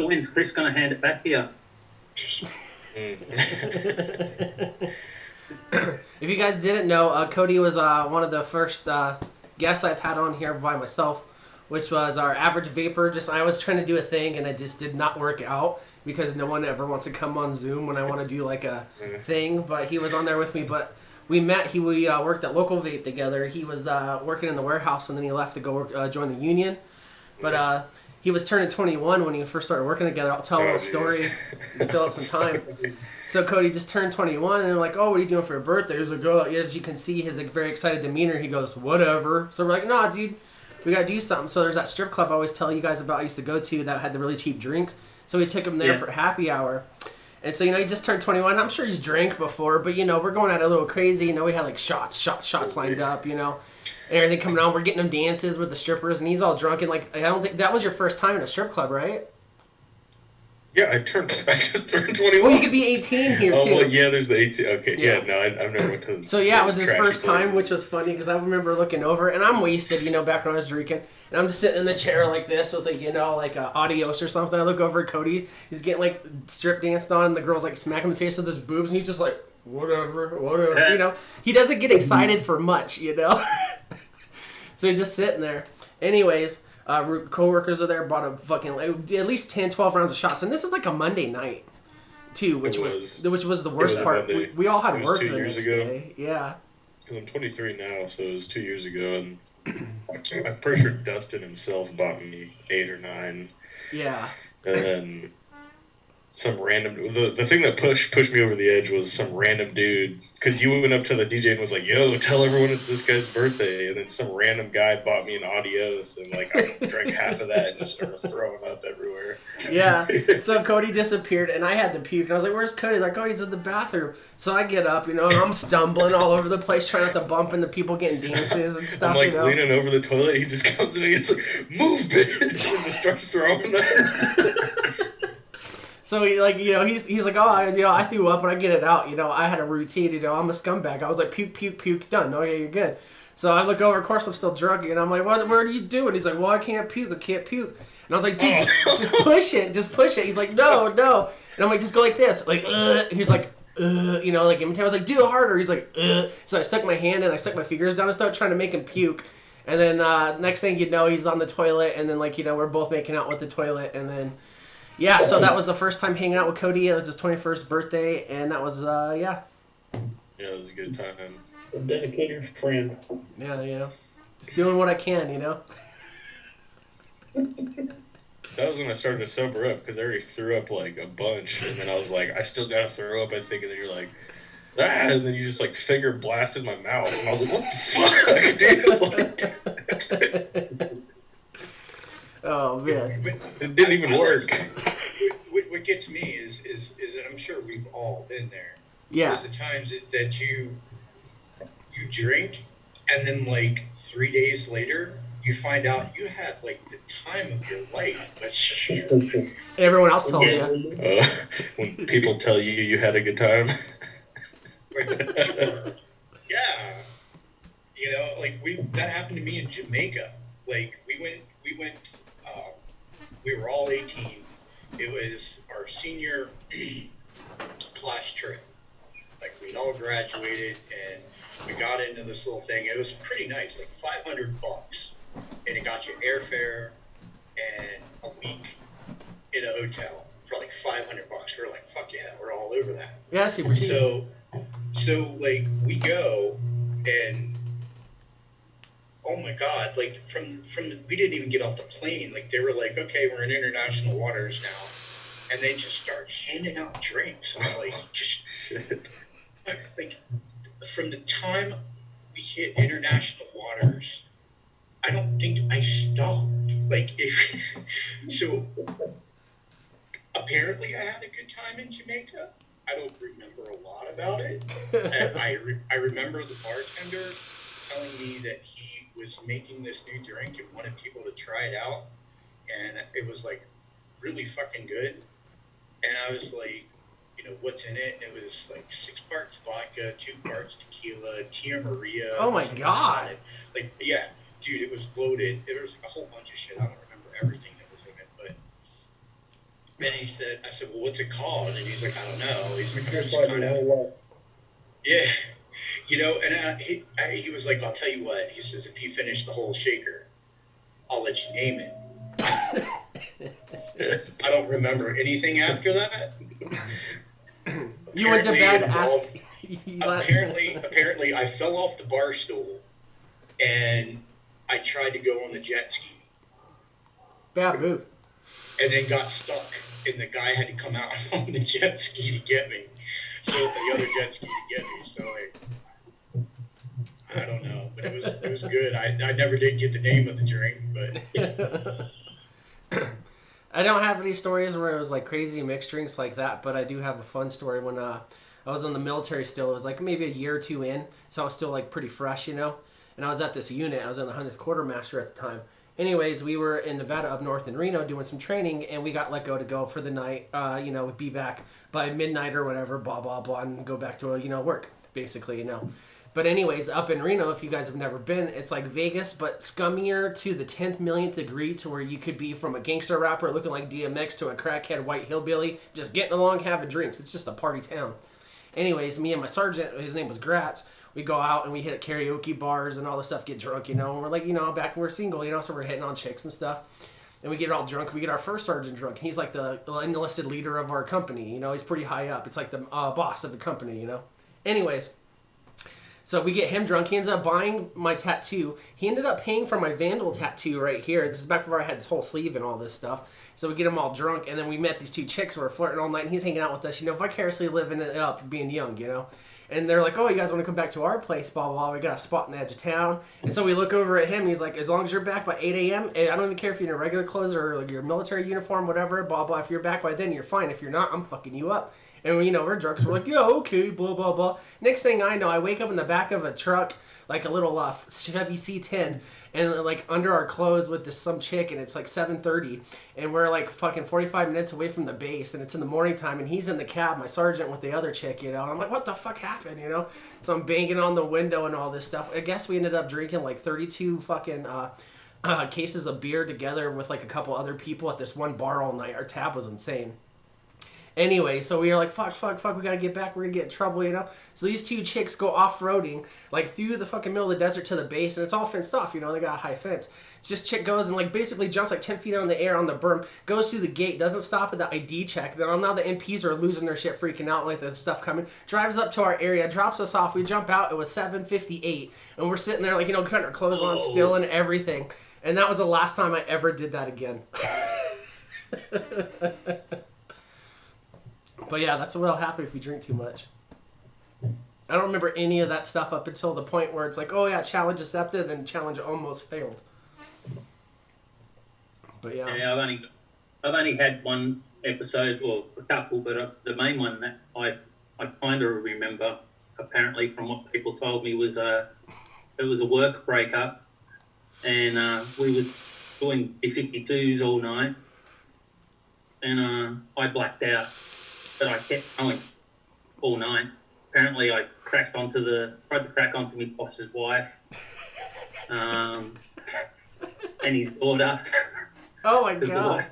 when's Chris going to hand it back to you? If you guys didn't know, Cody was one of the first guests I've had on here by myself, which was our average vapor. I was trying to do a thing, and it just did not work out because no one ever wants to come on Zoom when I want to do like a thing. But he was on there with me. But we met. We worked at Local Vape together. He was working in the warehouse, and then he left to go work, join the union. But he was turning 21 when he first started working together. I'll tell a little story to fill up some time. So Cody just turned 21, and they're like, "Oh, what are you doing for your birthday?" He's like, "Oh," as you can see, his like very excited demeanor. He goes, "Whatever." So we're like, "Nah, dude, we gotta do something." So there's that strip club I always tell you guys about. I used to go to that had the really cheap drinks. So we took him there for happy hour. And so, he just turned 21. I'm sure he's drank before, but, we're going at it a little crazy. We had, like, shots lined up, and everything coming on. We're getting him dances with the strippers, and he's all drunk. And, like, I don't think... That was your first time in a strip club, right? Yeah, I just turned 21. Well, you could be 18 here, too. Oh, well, yeah, there's the 18. Okay, yeah, no, I've never went to... So, yeah, it was his first time, which was funny, because I remember looking over, and I'm wasted, back when I was drinking. And I'm just sitting in the chair like this with, like, Adios or something. I look over at Cody. He's getting, like, strip danced on, and the girl's, like, smacking him in the face with his boobs, and he's just like, whatever. He doesn't get excited for much, So he's just sitting there. Anyways... co-workers are there, bought a fucking at least 10, 12 rounds of shots, and this is like a Monday night, too, which was the worst part. We all had work the next day. Yeah. Because I'm 23 now, so it was 2 years ago, and I'm pretty sure Dustin himself bought me 8 or 9. Yeah. And then some random... The thing that pushed me over the edge was some random dude, because you went up to the DJ and was like, "Yo, tell everyone it's this guy's birthday," and then some random guy bought me an Adios, and like I drank half of that and just started throwing up everywhere. Yeah, so Cody disappeared, and I had to puke, and I was like, "Where's Cody?" Like, "Oh, he's in the bathroom." So I get up, and I'm stumbling all over the place, trying not to bump into people getting dances and stuff. I'm like leaning over the toilet, he just comes in and he's like, "Move, bitch!" and just starts throwing up. So he's like, "Oh, I threw up, but I get it out. I had a routine. I'm a scumbag." I was like, "Puke, puke, puke, done." "Oh yeah, you're good." So I look over, of course I'm still drunk, and I'm like, what are you doing? He's like, well, I can't puke. And I was like, dude, just push it. Just push it. He's like, no. And I'm like, just go like this. Like, He's like, you know, like, I was like, do it harder. He's like, So I stuck my hand and I stuck my fingers down his throat trying to make him puke. And then next thing you know, he's on the toilet, and then, like, you know, we're both making out with the toilet, and then, yeah, so that was the first time hanging out with Cody. It was his 21st birthday, and that was, yeah. Yeah, it was a good time. A dedicated friend. Yeah, you know, just doing what I can, you know. That was when I started to sober up, because I already threw up, like, a bunch, and then I was like, I still gotta throw up, I think, and then you're like, and then you just, like, finger blasted my mouth, and I was like, what the fuck, dude? Oh, man. It didn't even work. What gets me is that I'm sure we've all been there. Yeah. There's the times that you drink, and then, like, 3 days later, you find out you had, like, the time of your life. Everyone else told you. When people tell you you had a good time. Like, sure. Yeah. You know, like, that happened to me in Jamaica. Like, we were all 18. It was our senior class trip. Like, we'd all graduated, and we got into this little thing. It was pretty nice, like $500, and it got you airfare and a week in a hotel for like $500. We were like, fuck yeah, we're all over that. Yeah, super cheap. So like, we go, and oh my god, like, we didn't even get off the plane. Like, they were like, okay, we're in international waters now, and they just start handing out drinks. And I'm like, just shit. Like, from the time we hit international waters, I don't think I stopped. Like, so apparently I had a good time in Jamaica. I don't remember a lot about it. And I remember the bartender telling me that he was making this new drink and wanted people to try it out, and it was, like, really fucking good. And I was like, you know, what's in it? And it was like 6 parts vodka, 2 parts tequila, Tia Maria. Oh my god! Like, yeah, dude, it was loaded. There was, like, a whole bunch of shit. I don't remember everything that was in it, but then I said, well, what's it called? And he's like, I don't know. He's like, Just like kind of, yeah, you know. And he was like, I'll tell you what. He says, if you finish the whole shaker, I'll let you name it. I don't remember anything after that. You went to bed apparently I fell off the bar stool and I tried to go on the jet ski. Bad move. And then got stuck, and the guy had to come out on the jet ski to get me. So the other jet ski to get me. So, like, I don't know, but it was good. I never did get the name of the drink, but I don't have any stories where it was like crazy mixed drinks like that, but I do have a fun story when I was in the military still. It was like maybe a year or two in, so I was still like pretty fresh, you know. And I was at this unit. I was in the 100th Quartermaster at the time. Anyways, we were in Nevada up north in Reno doing some training, and we got let go for the night. You know, be back by midnight or whatever, blah, blah, blah, and go back to, you know, work, basically, you know. But anyways, up in Reno, if you guys have never been, it's like Vegas, but scummier to the 10th millionth degree, to where you could be from a gangster rapper looking like DMX to a crackhead white hillbilly, just getting along, having drinks. It's just a party town. Anyways, me and my sergeant, his name was Gratz, we go out and we hit karaoke bars and all this stuff, get drunk, you know, and we're like, you know, back when we're single, you know, so we're hitting on chicks and stuff. And we get all drunk. We get our first sergeant drunk. He's like the enlisted leader of our company, you know, he's pretty high up. It's like the boss of the company, you know. Anyways, so we get him drunk. He ends up buying my tattoo. He ended up paying for my Vandal tattoo right here. This is back before I had this whole sleeve and all this stuff. So we get him all drunk, and then we met these two chicks who were flirting all night, and he's hanging out with us, you know, vicariously living it up, being young, you know. And they're like, oh, you guys want to come back to our place, blah, blah, blah. We got a spot in the edge of town. And so we look over at him. He's like, as long as you're back by 8 a.m., and I don't even care if you're in your regular clothes or like your military uniform, whatever, blah, blah. If you're back by then, you're fine. If you're not, I'm fucking you up. And, you know, we're drunk, so we're like, yeah, okay, blah, blah, blah. Next thing I know, I wake up in the back of a truck, like a little Chevy C10, and like under our clothes with this some chick, and it's like 7:30, and we're like fucking 45 minutes away from the base, and it's in the morning time, and he's in the cab, my sergeant, with the other chick, you know. And I'm like, what the fuck happened, you know? So I'm banging on the window and all this stuff. I guess we ended up drinking like 32 fucking cases of beer together with like a couple other people at this one bar all night. Our tab was insane. Anyway, so we were like, fuck, we gotta get back, we're gonna get in trouble, you know? So these two chicks go off-roading, like, through the fucking middle of the desert to the base, and it's all fenced off, you know, they got a high fence. It's just chick goes and, like, basically jumps, like, 10 feet out in the air on the berm, goes through the gate, doesn't stop at the ID check, then now the MPs are losing their shit, freaking out, like, the stuff coming, drives up to our area, drops us off, we jump out, it was 7:58, and we're sitting there, like, you know, putting our clothes on still and everything, and that was the last time I ever did that again. But yeah, that's what'll happen if you drink too much. I don't remember any of that stuff up until the point where it's like, oh yeah, challenge accepted, and then challenge almost failed. But yeah. Yeah, I've only had one episode, or a couple, but the main one that I kind of remember, apparently from what people told me, was it was a work breakup, and we were doing B-52s all night, and I blacked out. But I kept going all night. Apparently, I tried to crack onto my boss's wife, and his daughter. Oh my god!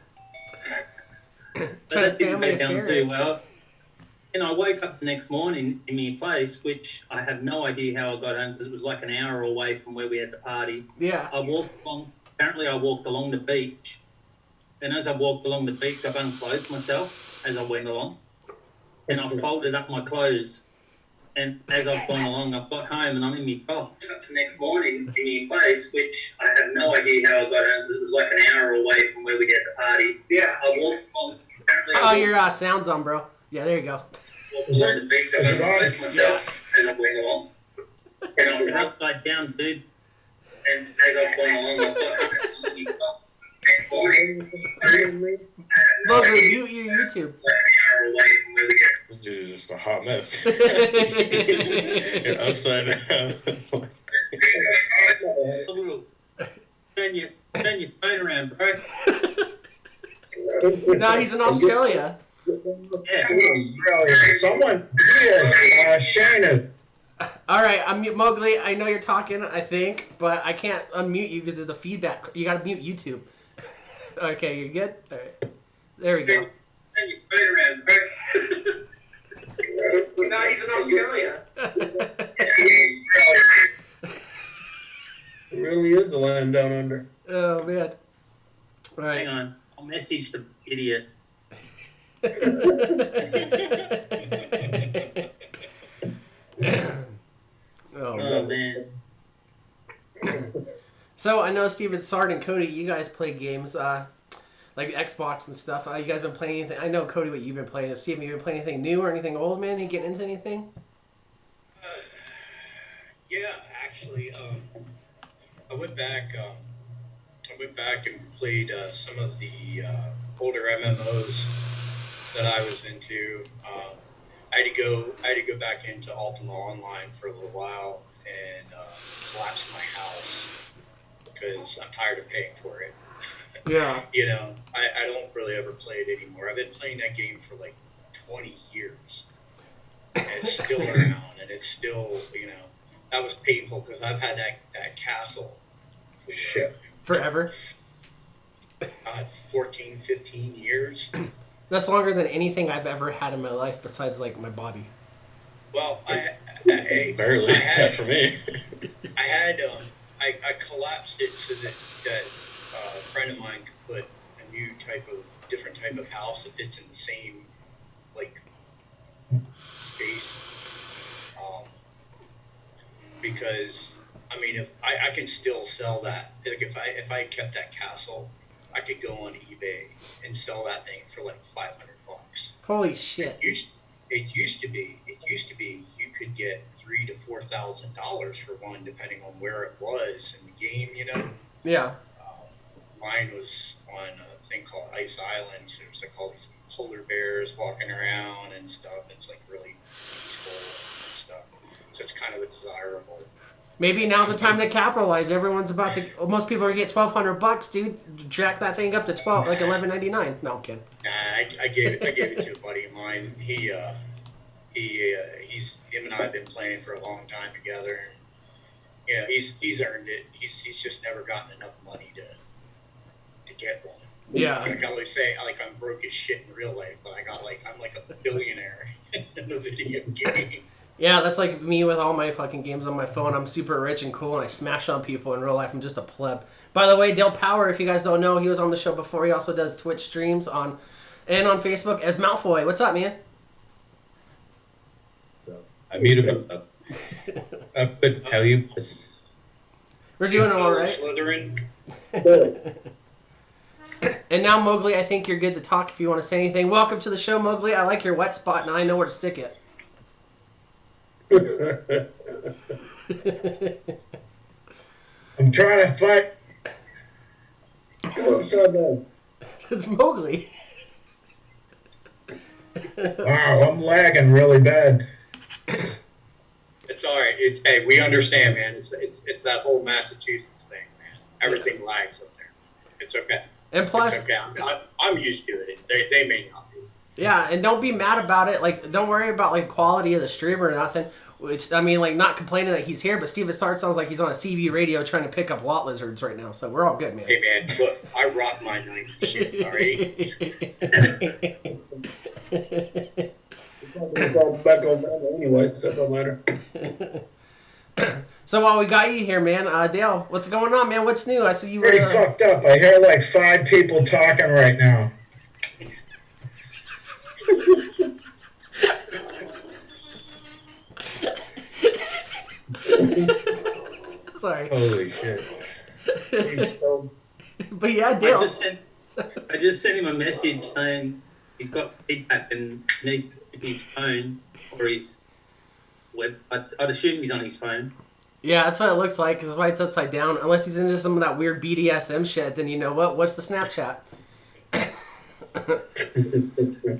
But that didn't go down too well. And I woke up the next morning in my place, which I have no idea how I got home because it was like an hour away from where we had the party. Yeah. I walked along the beach, and as I walked along the beach, I've unclothed myself as I went along. And I folded up my clothes, and as I've gone along, I've got home and I'm in my box. Up the next morning in my place, which I have no idea how I got home because it was like an hour away from where we had the party. Yeah. I walked along. Oh, your sound's on, bro. Yeah, there you go. Walked along the beach, I unclothed myself as I went along. And I was upside down, dude. And as I've gone along, I've got home and I'm in my box. Mowgli, mute your YouTube. This dude is just a hot mess. You're upside down. Turn your phone around, bro. No, he's in Australia. Yeah. Someone here, Shannon. All right, I'm Mowgli. I know you're talking, I think, but I can't unmute you because there's the feedback. You gotta mute YouTube. Okay, you're good? All right. There we go. No, he's in Australia. It really is the land down under. Oh, man. All right. Hang on. I'll message the idiot. Oh, man. So, I know Steven, Sard, and Cody, you guys play games, like Xbox and stuff. You guys been playing anything? I know, Cody, what you've been playing. Steven, you been playing anything new or anything old, man? You getting into anything? Yeah, actually, I went back and played some of the older MMOs that I was into. I had to go back into Ultima Online for a little while and collapse my house because I'm tired of paying for it. Yeah. You know, I don't really ever play it anymore. I've been playing that game for like 20 years. And it's still around, and it's still, you know, that was painful because I've had that castle for Forever? 14, 15 years. That's longer than anything I've ever had in my life besides, like, my body. Well, Barely. Not for me. I collapsed it so that a friend of mine could put a different type of house that fits in the same, like, space. Because, I mean, if I can still sell that. Like, if I kept that castle, I could go on eBay and sell that thing for like $500. Holy shit. It used to be you could get $3,000 to $4,000 for one, depending on where it was in the game, you know. Yeah. Mine was on a thing called Ice Island, so there's like all these polar bears walking around and stuff. It's like really peaceful and stuff. So it's kind of a desirable Maybe now's the time to capitalize. Everyone's about to. Most people are gonna get $1,200, dude. Jack that thing up to 11.99. No, I'm kidding. I gave it to a buddy of mine. He's him and I have been playing for a long time together. And, yeah, he's earned it. He's just never gotten enough money to get one. Yeah. Like I always say, like I'm broke as shit in real life, but I'm like a billionaire in the video game. Yeah, that's like me with all my fucking games on my phone. I'm super rich and cool, and I smash on people. In real life, I'm just a pleb. By the way, Dale Power, if you guys don't know, he was on the show before. He also does Twitch streams on Facebook as Malfoy. What's up, man? So I muted him up. I could tell you. We're doing all right. Slytherin. And now, Mowgli, I think you're good to talk if you want to say anything. Welcome to the show, Mowgli. I like your wet spot, and I know where to stick it. I'm trying to fight. It's Mowgli. Wow, I'm lagging really bad. It's all right. Hey, we understand, man. It's that whole Massachusetts thing, man. Everything lags up there. It's okay. And plus, it's okay. I'm used to it. They may not be. Yeah, and don't be mad about it. Like, don't worry about like quality of the stream or nothing. I mean, like, not complaining that he's here, but Steven Sart sounds like he's on a CB radio trying to pick up lot lizards right now. So we're all good, man. Hey, man, look, I rock my knife and shit. All right. Back on that anyway, so it don't matter. So while we got you here, man, Dale, what's going on, man? What's new? I see you. Pretty fucked up. I hear like 5 people talking right now. Sorry. Holy shit. But yeah, Dale. I just sent him a message saying he's got feedback and needs his phone or his web. I'd assume he's on his phone. Yeah, that's what it looks like, because why it's upside down. Unless he's into some of that weird BDSM shit, then you know what? What's the Snapchat?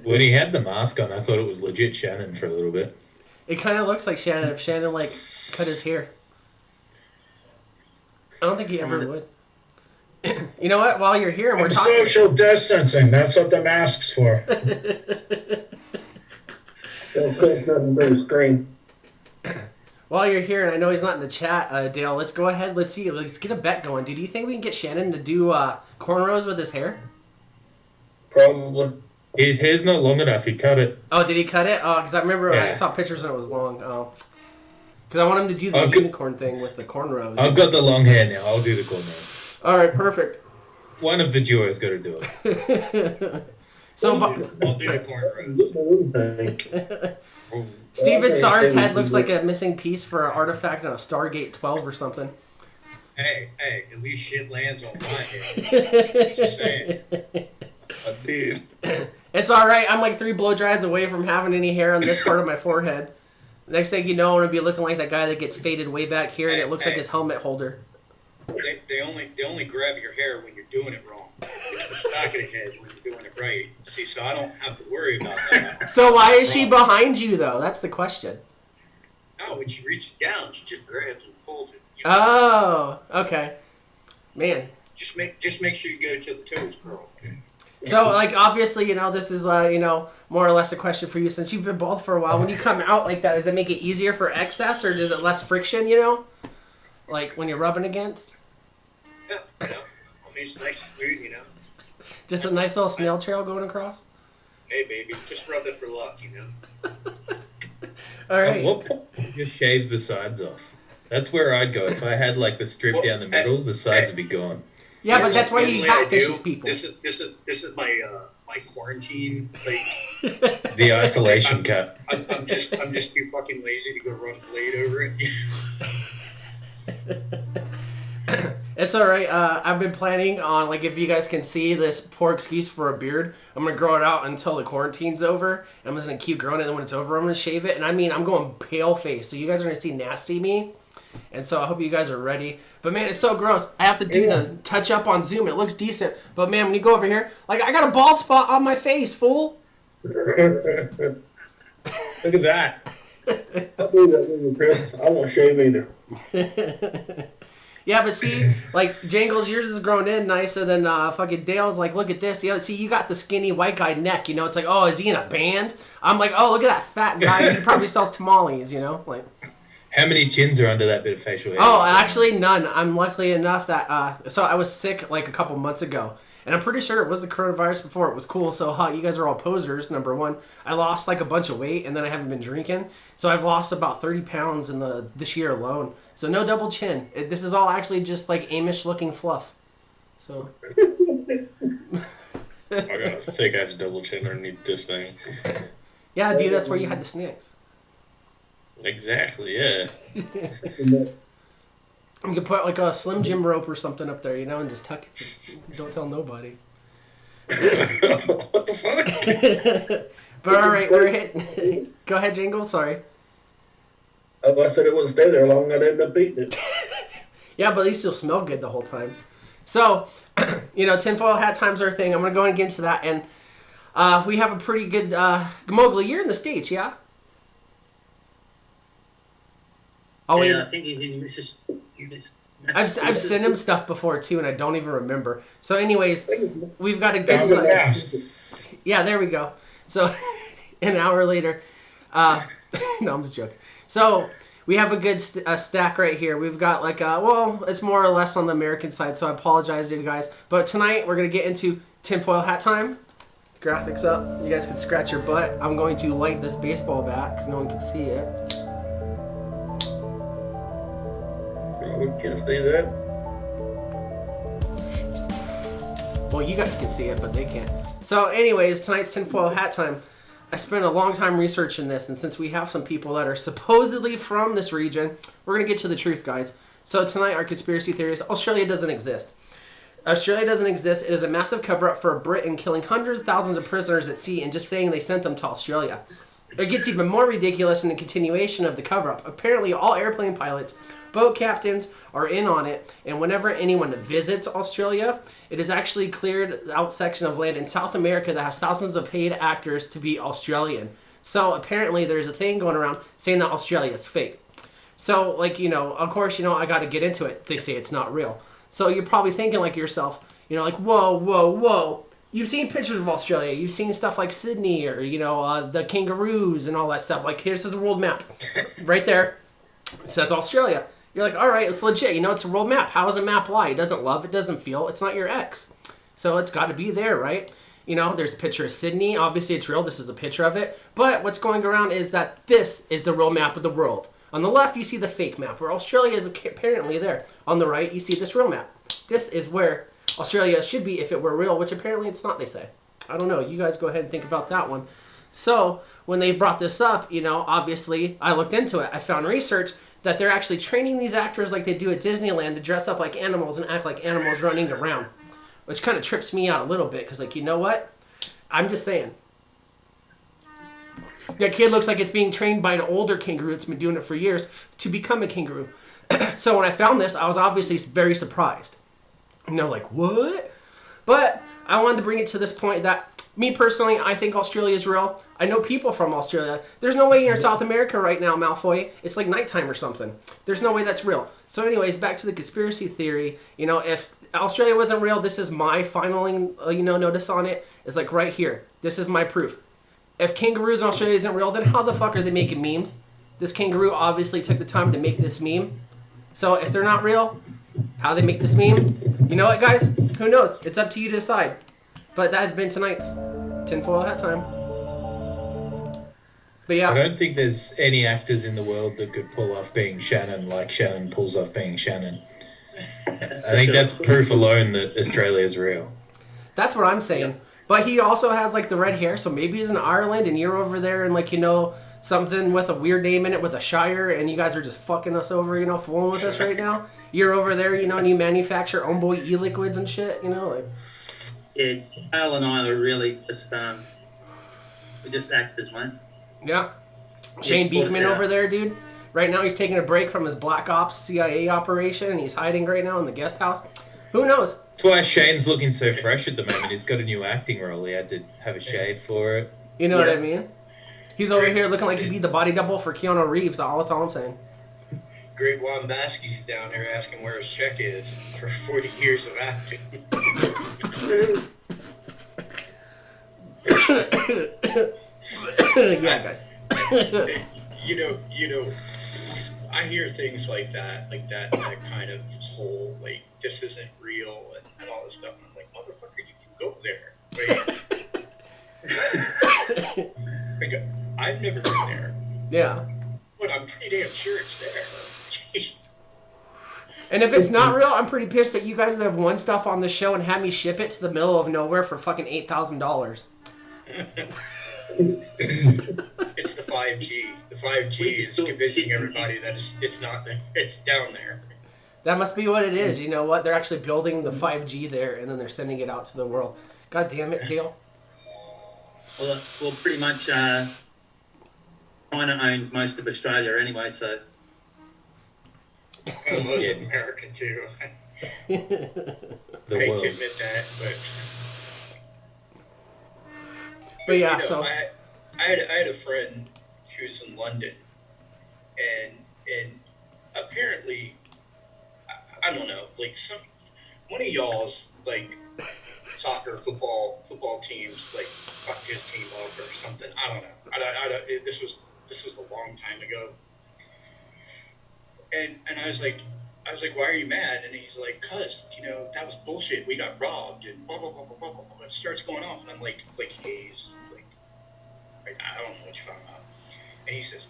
When he had the mask on, I thought it was legit Shannon for a little bit. It kind of looks like Shannon if Shannon, like, cut his hair. I don't think he ever would. You know what? While you're here and we're I'm talking... social distancing. That's what the mask's for. Don't click nothing but the screen. While you're here, and I know he's not in the chat, Dale, let's go ahead. Let's see. Let's get a bet going. Do you think we can get Shannon to do cornrows with his hair? Probably. His hair's not long enough. He cut it. Oh, did he cut it? Oh, because I remember I saw pictures and it was long. Oh. Because I want him to do the unicorn thing with the cornrows. I've got the long hair now. I'll do the cornrows. All right, perfect. One of the duo's got to do it. So, I'll do the cornrows. Steven Sard's head looks like a missing piece for an artifact on a Stargate 12 or something. Hey, at least shit lands on my head. Just saying. Dude. It's all right. I'm like 3 blow dries away from having any hair on this part of my forehead. Next thing you know, I'm going to be looking like that guy that gets faded way back here, and it looks like his helmet holder. They only grab your hair when you're doing it wrong. It's not going to head when you're doing it right. See, so I don't have to worry about that. So why is she behind you, though? That's the question. No, when she reaches down, she just grabs and pulls it. You know? Oh, okay. Man. Just make sure you go to the toes, girl. So, like, obviously, you know, this is, you know, more or less a question for you. Since you've been bald for a while, when you come out like that, does it make it easier for excess, or does it less friction, you know? Like, when you're rubbing against? Yeah, you know. I mean, it's nice and smooth, you know. Just a nice little snail trail going across? Hey, baby, just rub it for luck, you know. All right. Just shave the sides off. That's where I'd go. If I had, like, the strip down the middle, the sides would be gone. Yeah, but that's why he catfishes people. This is my my quarantine, like the isolation cut. I'm just too fucking lazy to go run a blade over it. It's all right. I've been planning on, like, if you guys can see this poor excuse for a beard, I'm gonna grow it out until the quarantine's over. I'm just gonna keep growing it, and when it's over, I'm gonna shave it. And I mean, I'm going pale face, so you guys are gonna see nasty me. And so I hope you guys are ready. But man, it's so gross. I have to do the touch up on Zoom. It looks decent. But man, when you go over here, like, I got a bald spot on my face, fool. Look at that. I'll do that with you, Chris. I won't shave either. Yeah, but see, like Jangles, yours is grown in nicer than fucking Dale's. Like, look at this. You know, see, you got the skinny white guy neck. You know, it's like, oh, is he in a band? I'm like, oh, look at that fat guy. He probably sells tamales. You know, like. How many chins are under that bit of facial hair? Oh, actually, none. I'm lucky enough that so I was sick like a couple months ago, and I'm pretty sure it was the coronavirus before it was cool. So you guys are all posers. Number one, I lost like a bunch of weight, and then I haven't been drinking, so I've lost about 30 pounds in this year alone. So no double chin. This is all actually just like Amish looking fluff. So. I got a thick ass double chin underneath this thing. Yeah, dude, that's where you had the snacks. Exactly, yeah. You could put like a Slim Jim rope or something up there, you know, and just tuck it. Don't tell nobody. What the fuck? But all right, we're hitting. Go ahead, Jingle. Sorry. If I said it wouldn't stay there long, I'd end up eating it. Yeah, but at least you'll smell good the whole time. So, you know, tinfoil hat time's our thing. I'm going to go ahead and get into that. And we have a pretty good... Mowgli, you're in the States, yeah? Oh, Yeah, wait. I think he's in Mississippi. I've sent him stuff before, too, and I don't even remember. So, anyways, we've got a good... Down the maps. Yeah, there we go. So, an hour later... no, I'm just joking. So... We have a good stack right here. We've got like, well, it's more or less on the American side, so I apologize to you guys. But tonight, we're going to get into tinfoil hat time. Graphics up. You guys can scratch your butt. I'm going to light this baseball bat because no one can see it. We can't see that. Well, you guys can see it, but they can't. So anyways, tonight's tinfoil hat time. I spent a long time researching this, and since we have some people that are supposedly from this region, we're going to get to the truth, guys. So tonight, our conspiracy theory is Australia doesn't exist. Australia doesn't exist. It is a massive cover-up for Britain killing hundreds of thousands of prisoners at sea and just saying they sent them to Australia. It gets even more ridiculous in the continuation of the cover-up. Apparently, all airplane pilots, boat captains are in on it, and whenever anyone visits Australia, it is actually cleared out section of land in South America that has thousands of paid actors to be Australian. So apparently there's a thing going around saying that Australia is fake. So, like, you know, of course, you know, I got to get into it. They say it's not real. So you're probably thinking like yourself, you know, like, whoa, whoa, whoa. You've seen pictures of Australia. You've seen stuff like Sydney or, you know, the kangaroos and all that stuff. Like, here's the world map. Right there. It says Australia. You're like, all right, it's legit. You know, it's a world map. How does a map lie? It doesn't love, it doesn't feel. It's not your ex. So it's got to be there, right? You know, there's a picture of Sydney. Obviously, it's real. This is a picture of it. But what's going around is that this is the real map of the world. On the left, you see the fake map, where Australia is apparently there. On the right, you see this real map. This is where Australia should be if it were real, which apparently it's not, they say. I don't know. You guys go ahead and think about that one. So when they brought this up, you know, obviously, I looked into it. I found research that they're actually training these actors like they do at Disneyland to dress up like animals and act like animals running around. Which kind of trips me out a little bit, because, like, you know what? I'm just saying. That kid looks like it's being trained by an older kangaroo that's been doing it for years to become a kangaroo. So when I found this, I was obviously very surprised. You know, like, what? But I wanted to bring it to this point that, me personally, I think Australia is real. I know people from Australia. There's no way you're in South America right now, Malfoy. It's like nighttime or something. There's no way that's real. So anyways, back to the conspiracy theory. You know, if Australia wasn't real, this is my final, you know, notice on it. It's like right here. This is my proof. If kangaroos in Australia isn't real, then how the fuck are they making memes? This kangaroo obviously took the time to make this meme. So if they're not real, how they make this meme? You know what, guys? Who knows? It's up to you to decide. But that has been tonight's tinfoil hat time. But yeah. I don't think there's any actors in the world that could pull off being Shannon like Shannon pulls off being Shannon. I think that's proof alone that Australia is real. That's what I'm saying. But he also has, like, the red hair, so maybe he's in Ireland and you're over there and, like, you know, something with a weird name in it with a shire, and you guys are just fucking us over, you know, fooling with us right now. You're over there, you know, and you manufacture own boy e-liquids and shit, you know, like. Yeah, Al and I are really just we're just actors, man. Yeah. Shane Beekman over there, dude. Right now he's taking a break from his Black Ops CIA operation, and he's hiding right now in the guest house. Who knows? That's why Shane's looking so fresh at the moment. He's got a new acting role. He had to have a shave for it. You know what I mean? He's over here looking like he'd be the body double for Keanu Reeves. That's all I'm saying. Greg Wambaski's down there asking where his check is for 40 years of acting. Yeah, guys. you know, I hear things like that kind of whole, like, this isn't real and all this stuff. And I'm like, motherfucker, you can go there. Right? Like, I've never been there. Yeah. But I'm pretty damn sure it's there. And if it's not real, I'm pretty pissed that you guys have won stuff on the show and had me ship it to the middle of nowhere for fucking $8,000. It's the 5G. The 5G is convincing everybody that it's not there. It's down there. That must be what it is. You know what? They're actually building the 5G there, and then they're sending it out to the world. God damn it, Dale. Well, pretty much China owns most of Australia anyway, so... Most of America, too. I hate to admit that, But yeah, you know, so... I had a friend who was in London, and apparently, I don't know, like one of y'all's like soccer, football teams like fucked his team up or something. I don't know. This was a long time ago, and I was like, why are you mad? And he's like, cause that was bullshit. We got robbed and blah blah blah blah blah blah. It starts going off, and I'm like haze. I don't know what you're talking about. And he says,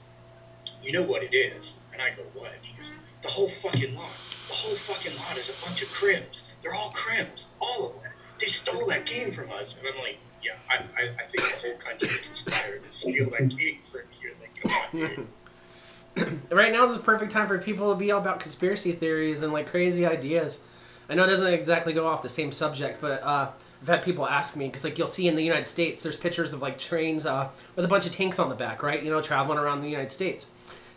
you know what it is? And I go, what? And he goes, the whole fucking lot. The whole fucking lot is a bunch of crims. They're all crims. All of them. They stole that game from us. And I'm like, yeah, I think the whole country conspired to steal that game from you. Like, come on, dude. Right now is the perfect time for people to be all about conspiracy theories and like crazy ideas. I know it doesn't exactly go off the same subject, but I've had people ask me, because like you'll see in the United States, there's pictures of like trains with a bunch of tanks on the back, right? Traveling around the United States.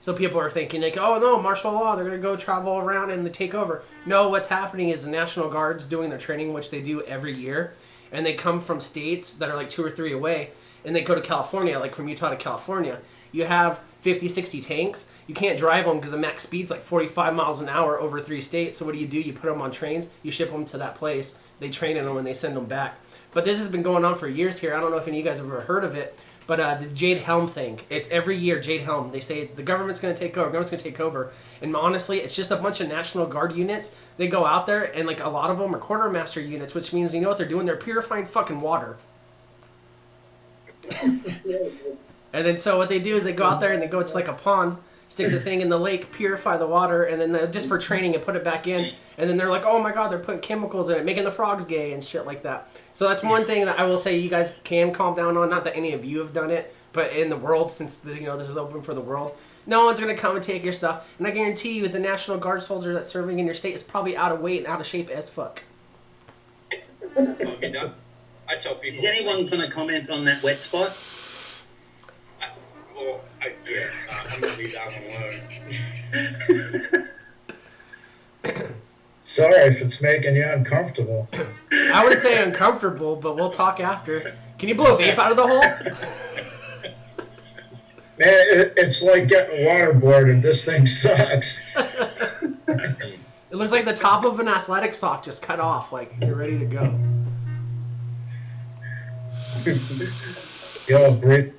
So people are thinking like, oh no, martial law, they're going to go travel around and they take over. No, what's happening is the National Guard's doing their training, which they do every year. And they come from states that are like 2 or 3 away, and they go to California, like from Utah to California. You have 50, 60 tanks. You can't drive them because the max speed's like 45 miles an hour over 3 states. So what do? You put them on trains, you ship them to that place, they train in them, and they send them back. But this has been going on for years here. I don't know if any of you guys have ever heard of it, but the Jade Helm thing. It's every year, Jade Helm. They say the government's going to take over. And honestly, it's just a bunch of National Guard units. They go out there, and like a lot of them are quartermaster units, which means you know what they're doing? They're purifying fucking water. And then so what they do is they go out there and they go to like a pond, stick the thing in the lake, purify the water, and then just for training and put it back in. And then they're like, oh my god, they're putting chemicals in it, making the frogs gay and shit like that. So that's one thing that I will say you guys can calm down on. Not that any of you have done it, but in the world, since this is open for the world, no one's going to come and take your stuff. And I guarantee you the National Guard soldier that's serving in your state is probably out of weight and out of shape as fuck. I tell people... Is anyone going to comment on that wet spot? I'm going to leave that one alone. Sorry if it's making you uncomfortable. I wouldn't say uncomfortable, but we'll talk after. Can you blow a vape out of the hole? Man, it's like getting waterboarded. This thing sucks. It looks like the top of an athletic sock just cut off, like you're ready to go. Yo, breathe.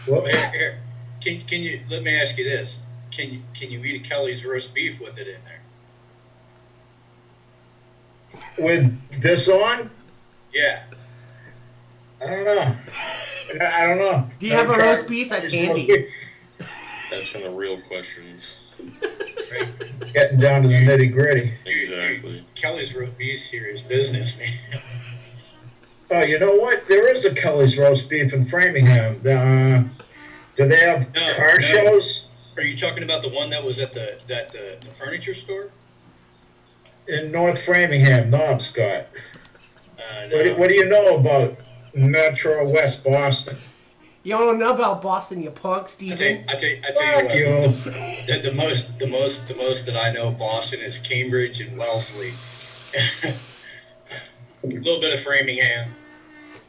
Well, here, can you? Let me ask you this: Can you eat a Kelly's roast beef with it in there? With this on? Yeah. I don't know. Do you have a roast beef that's handy? That's from the real questions. Right. Getting down to the nitty gritty. Exactly. Kelly's roast beef is serious business, man. Oh, you know what? There is a Kelly's roast beef in Framingham. Do they have car shows? Are you talking about the one that was at the furniture store? In North Framingham, Knobscott. No. What do you know about Metro West Boston? You don't know about Boston, you punk, Steven. I tell Fuck you you. what. The most that I know of Boston is Cambridge and Wellesley. A little bit of Framingham.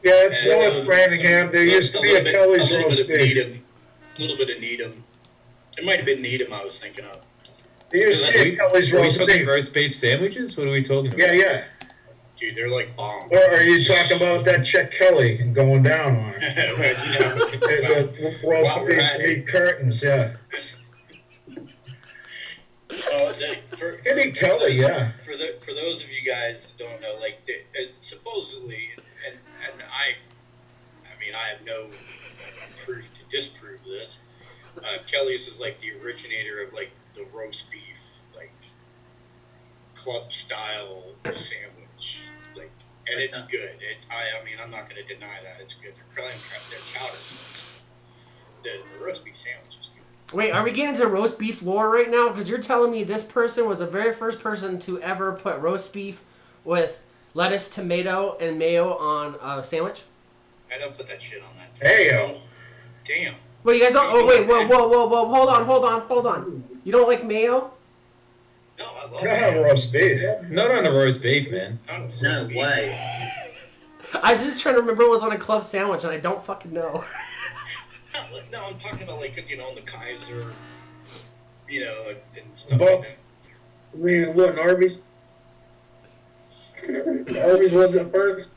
Yeah, it's And, North Framingham. There used to be a Kelly's roast beef. A little bit of Needham. It might have been Needham I was thinking of. There used to be a Kelly's Are we roast talking beef. roast beef sandwiches? What are we talking about? Yeah, yeah. Dude, they're like bomb. Or are you talking about that Chick Kelly and going down on it? The roast While we're at beef curtains, yeah. Kitty Kelly, yeah. For those of you guys that don't know, like supposedly, and I mean I have no proof to disprove this. Kelly's is like the originator of like the roast beef, like club style sandwich, like, and it's good. I mean I'm not going to deny that it's good. Their chowder, the roast beef sandwich is good. Wait, are we getting into roast beef lore right now? Because you're telling me this person was the very first person to ever put roast beef with lettuce, tomato, and mayo on a sandwich? I don't put that shit on that. Heyo. Damn. Wait, you guys don't... Oh, wait, whoa. Hold on. You don't like mayo? No, I love You don't have roast beef. Not on a roast beef, man. No way. I was just trying to remember what was on a club sandwich, and I don't fucking know. No, I'm talking about like, you know, the Kaiser, you know, and stuff But- like that. I mean, what, Arby's? Arby's wasn't first?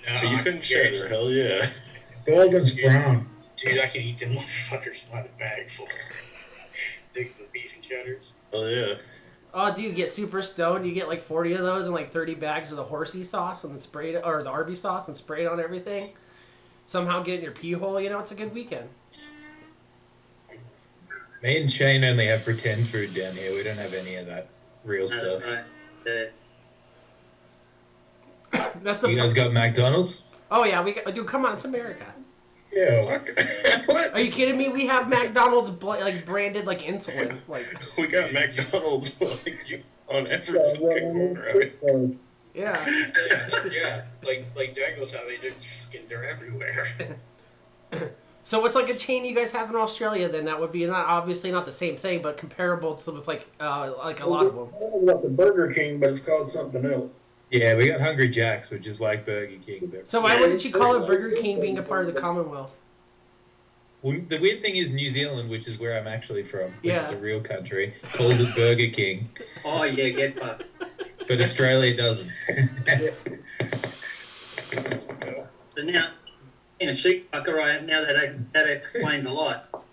No, Beef and cheddar, hell yeah. Golden's brown. Dude, I can eat them motherfuckers by the bag full. The beef and cheddars. Hell yeah. Oh, dude, you get super stoned. You get like 40 of those and like 30 bags of the horsey sauce and then spray it, or the Arby's sauce and spray it on everything. Somehow get in your pee hole, you know, it's a good weekend. Me and Shane only have pretend food down here. We don't have any of that real stuff. Right. That's the You guys got McDonald's? Oh yeah, we got, dude, come on, it's America. Yeah. What? Are you kidding me? We have McDonald's like branded like insulin. Like, We got McDonald's like on every fucking corner. I mean, yeah. Yeah, like Dangles have it, they're everywhere. So what's like a chain you guys have in Australia then? That would be not obviously not the same thing, but comparable to with like a lot of them. I don't know about the Burger King, but it's called something else. Yeah, we got Hungry Jack's, which is like Burger King. But So why wouldn't you call it Burger King being a part of the Commonwealth? the weird thing is New Zealand, which is where I'm actually from, which Yeah. is a real country, calls it Burger King, Oh yeah, get fucked. but Australia doesn't. So now, in a sheep fucker, right now that explains a lot.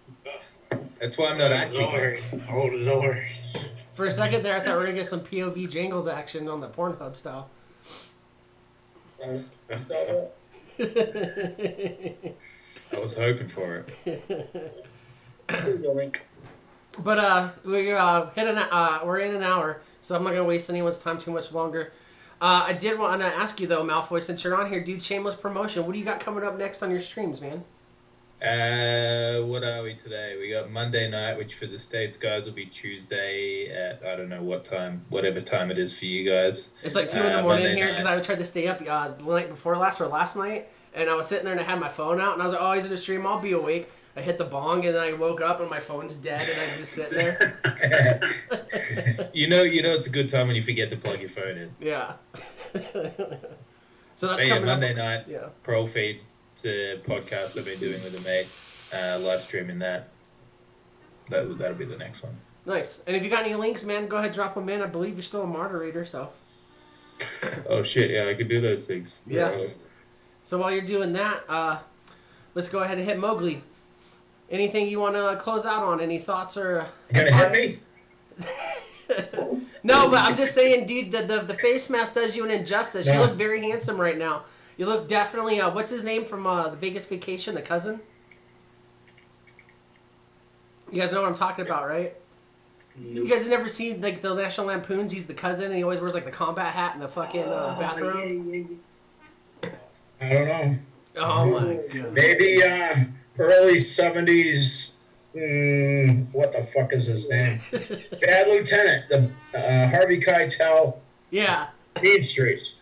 That's why I'm not acting. Lord. Oh Lord. For a second there, I thought we were gonna get some POV Jangles action on the Pornhub style. I was hoping for it. But we're in an hour, so I'm not gonna waste anyone's time too much longer. I did want to ask you though, Malfoy, since you're on here, dude, shameless promotion. What do you got coming up next on your streams, man? What are we today? We got Monday night, which for the States guys will be Tuesday at I don't know what time, whatever time it is for you guys. It's like 2 in the morning Monday here night. because I tried to stay up the night before last or last night, and I was sitting there and I had my phone out and I was like, oh, he's in a stream, I'll be awake. I hit the bong and then I woke up and my phone's dead and I'm just sitting there. You know, it's a good time when you forget to plug your phone in. Yeah. So that's But yeah, coming Monday up. night, Yeah. Pro Feed, it's a podcast I've been doing with a mate, live streaming that. That'll be the next one. Nice. And if you got any links, man, go ahead, drop them in. I believe you're still a moderator, so. Oh shit, yeah, I could do those things. Yeah. So while you're doing that, let's go ahead and hit Mowgli. Anything you want to close out on? Any thoughts or? You gonna hit me? No, but I'm just saying, dude, the face mask does you an injustice. You No. look very handsome right now. You look definitely, what's his name from the Vegas Vacation, the cousin? You guys know what I'm talking about, right? You guys have never seen like the National Lampoons? He's the cousin and he always wears like the combat hat in the fucking bathroom. I don't know. Oh my god. Maybe early 70s. What the fuck is his name? Bad Lieutenant, the Harvey Keitel, Yeah, Mean Streets.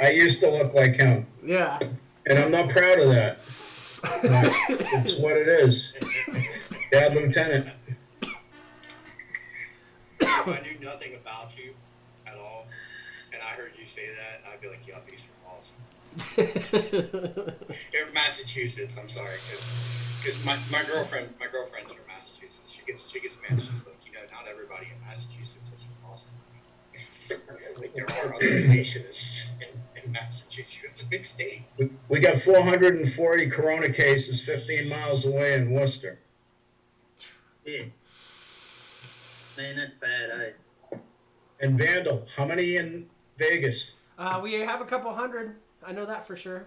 I used to look like him, yeah. and I'm not proud of that. But it's what it is. Bad Lieutenant. I knew nothing about you at all, and I heard you say that. I'd be like, yuppies are awesome. They're Massachusetts. I'm sorry, because my girlfriend's from Massachusetts. She gets mad. She's like, not everybody in Massachusetts is from Boston. Like there are other places in Massachusetts. It's a big state. We got 440 corona cases 15 miles away in Worcester. Yeah. Man, that's bad, eh? And Vandal, how many in Vegas? We have a couple hundred. I know that for sure.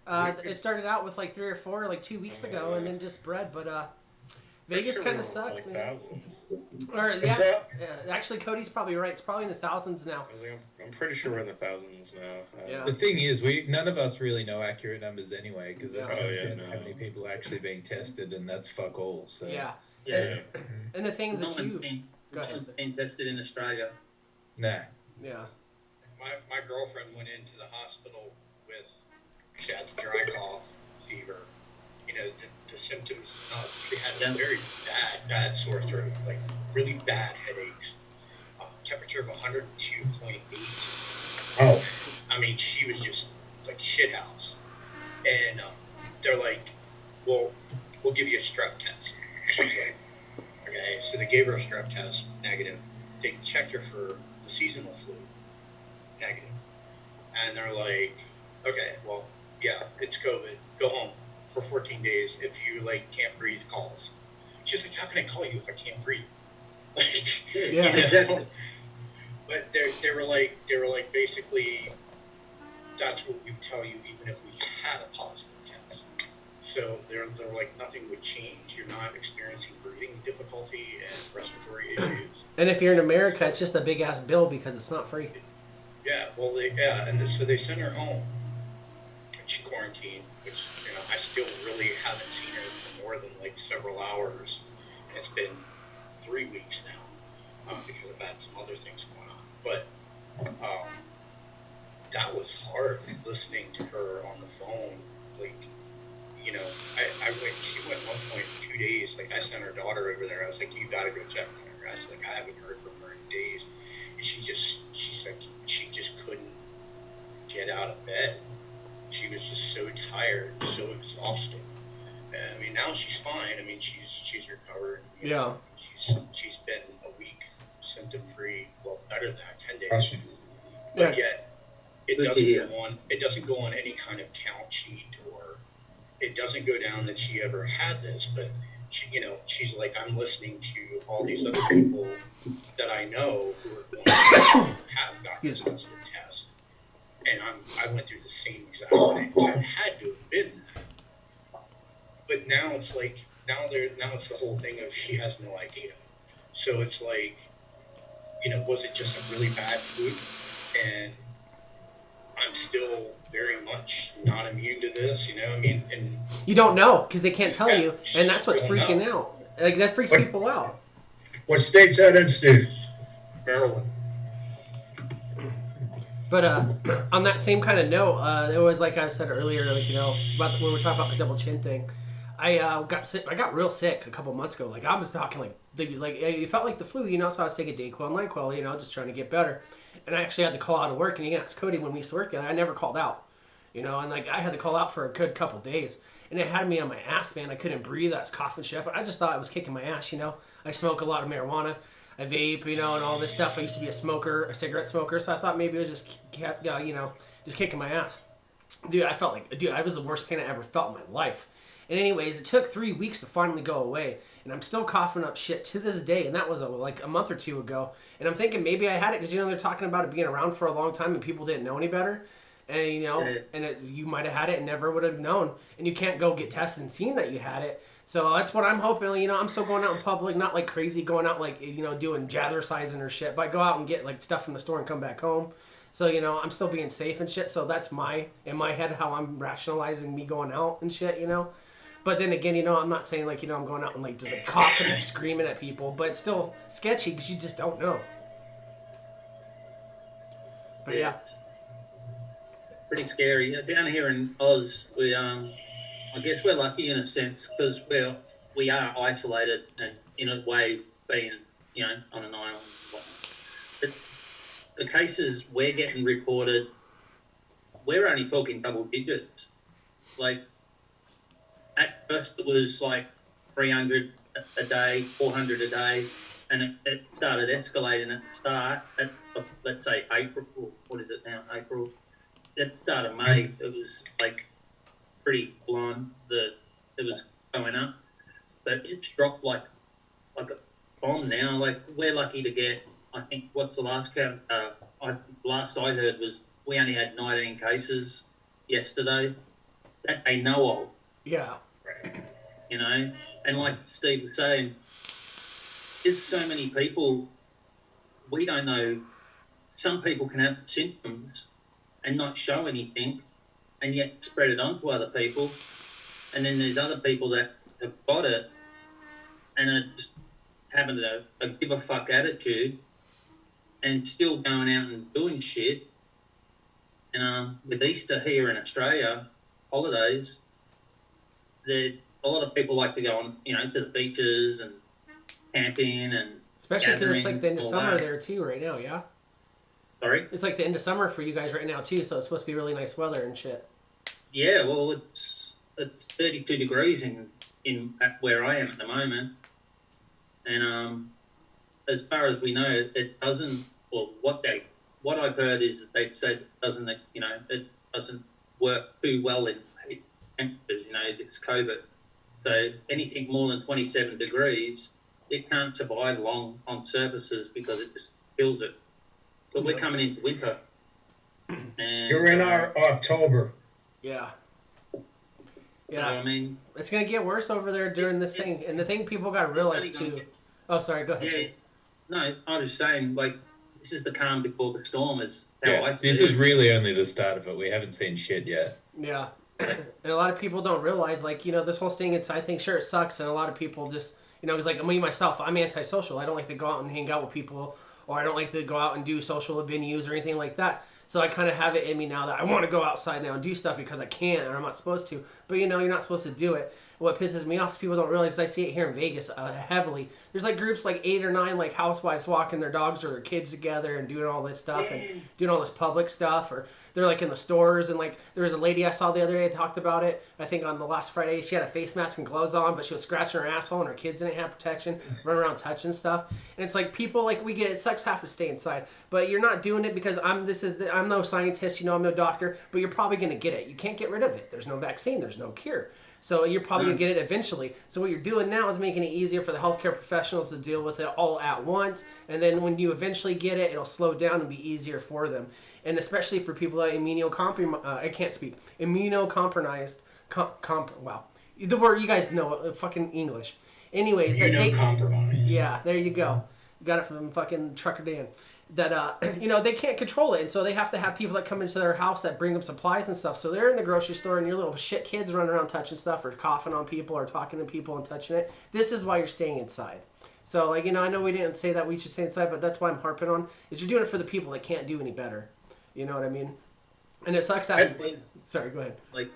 It started out with like 3 or 4 like 2 weeks ago, and then just spread. But Vegas kind of sucks, like man. thousands. Or yeah, actually, Cody's probably right. It's probably in the thousands now. I was like, I'm pretty sure we're in the thousands now. Yeah. The thing is, none of us really know accurate numbers anyway, because it Yeah. comes Oh, yeah, down to no. how many people are actually being tested, and that's fuck all. So Yeah. Yeah. And the thing, the No two. one's been, Go no ahead. one's been tested in Australia. nah. Yeah. My girlfriend went into the hospital with, she had dry cough, fever, the symptoms. She had a very bad sore throat, like really bad headaches, temperature of 102.8. Oh, I mean, she was just like shithouse. And they're like, well, we'll give you a strep test. She's like, okay. So they gave her a strep test, negative. They checked her for the seasonal flu, negative. And they're like, okay, well, yeah, it's COVID. Go home for 14 days. If you can't breathe, call us. She's like, how can I call you if I can't breathe? Yeah. Exactly. But they were like basically, that's what we tell you even if we had a positive test. So they're like nothing would change. You're not experiencing breathing difficulty and respiratory issues. And if you're in America, it's just a big ass bill because it's not free. Yeah, well, so they sent her home. She quarantined, which I still really haven't seen her for more than several hours. And it's been 3 weeks now because I've had some other things going on. But that was hard listening to her on the phone. She went 1.2 days. I sent her daughter over there. I was like, you got to go check on her. I was like, I haven't heard from her in days. And she said she just couldn't get out of bed. She was just so tired, so exhausted. I mean, now she's fine. I mean, she's recovered. Yeah. She's been a week symptom free. Well, better than that, 10 days. awesome. But Yeah. yet, it doesn't go on any kind of count sheet, or it doesn't go down that she ever had this. But she's like, I'm listening to all these other people that I know who are going to have gotten a positive test, and I went through the same exact thing. So it had to have been that. But now it's now it's the whole thing of she has no idea. So it's like, was it just a really bad fluke? And I'm still very much not immune to this, I mean, and You don't know because they can't tell Yeah, you, and that's what's don't freaking know. out. That freaks What? people out. What state's that in, Steve? Maryland. But on that same kind of note, it was like I said earlier, about when we were talking about the double chin thing. I got sick. I got real sick a couple months ago. I was talking it felt like the flu, so I was taking Dayquil and NyQuil, just trying to get better. And I actually had to call out of work. And asked Cody when we used to work together, I never called out, and I had to call out for a good couple days. And it had me on my ass, man. I couldn't breathe. I was coughing shit. But I just thought I was kicking my ass, I smoke a lot of marijuana. I vape, and all this stuff. I used to be a cigarette smoker, so I thought maybe it was just kicking my ass. Dude, I was the worst pain I ever felt in my life. And anyways, it took 3 weeks to finally go away, and I'm still coughing up shit to this day, and that was a month or two ago. And I'm thinking maybe I had it because they're talking about it being around for a long time and people didn't know any better. And you might have had it and never would have known, and you can't go get tested and seen that you had it. So that's what I'm hoping. I'm still going out in public, not like crazy, going out doing jazzercising or shit, but I go out and get stuff from the store and come back home. So I'm still being safe and shit. So that's in my head how I'm rationalizing me going out and shit. But then again, I'm not saying I'm going out and just coughing and screaming at people, but it's still sketchy because you just don't know. But yeah. Pretty scary. Down here in Oz, we I guess we're lucky in a sense because we are isolated and in a way being on an island and whatnot. But the cases we're getting reported, we're only talking double digits. Like, at first it was like 300 a day, 400 a day, and it started escalating at the start. At, let's say April, what is it now? April. At the start of May, it was like pretty full on. It was going up, but it's dropped like a bomb now. Like, we're lucky to get, I think, what's the last count? Last I heard was we only had 19 cases yesterday that they know of. Yeah. You know, and like Steve was saying, there's so many people, we don't know. Some people can have symptoms and not show anything and yet spread it on to other people. And then there's other people that have got it and are just having a give a fuck attitude and still going out and doing shit. And with Easter here in Australia, holidays, a lot of people like to go on, you know, to the beaches and camping and Especially because it's gathering, like the end of all summer that. there too right now, yeah? Sorry? It's like the end of summer for you guys right now too, so it's supposed to be really nice weather and shit. Yeah, well, it's 32 degrees in where I am at the moment, and as far as we know, it doesn't. Well, what I've heard is that they said it doesn't, you know, it doesn't work too well in heat temperatures. You know, it's COVID, so anything more than 27 degrees, it can't survive long on surfaces because it just kills it. But we're coming into winter. And, You're in our October. Yeah. so, Yeah. I mean, It's going to get worse over there during this thing. And the thing people got to realize It's only too. gonna Oh, sorry, go ahead. yeah, Jake. no, I'm just saying, like, this is the calm before the storm. Is how I Yeah, see this it. is really only the start of it. We haven't seen shit yet. Yeah. And a lot of people don't realize, like, you know, this whole staying inside thing, sure, it sucks. And a lot of people just, you know, because, like, me, myself, I'm antisocial. I don't like to go out and hang out with people, or I don't like to go out and do social venues or anything like that. So I kind of have it in me now that I want to go outside now and do stuff because I can or I'm not supposed to. But, you know, you're not supposed to do it. What pisses me off is people don't realize, I see it here in Vegas heavily. There's like groups like 8 or 9 like housewives walking their dogs or their kids together and doing all this stuff and doing all this public stuff, or they're like in the stores. And like there was a lady I saw the other day talked about it, I think on the last Friday. She had a face mask and gloves on, but she was scratching her asshole and her kids didn't have protection, running around touching stuff. And it's like people, like, we get it, sucks have to stay inside, but you're not doing it because I'm no scientist, you know, I'm no doctor, but you're probably going to get it. You can't get rid of it. There's no vaccine, there's no cure. So you're probably going to get it eventually. So what you're doing now is making it easier for the healthcare professionals to deal with it all at once. And then when you eventually get it, it'll slow down and be easier for them. And especially for people that are immunocompromised. Wow. The word, you guys know, fucking English. Anyways. Compromise. Yeah, there you go. Got it from fucking Trucker Dan. That, you know, they can't control it. And so they have to have people that come into their house that bring them supplies and stuff. So they're in the grocery store and your little shit kids running around touching stuff or coughing on people or talking to people and touching it. This is why you're staying inside. So, like, you know, I know we didn't say that we should stay inside, but that's why I'm harping on, is you're doing it for the people that can't do any better. You know what I mean? And it sucks. Sorry, go ahead. Like,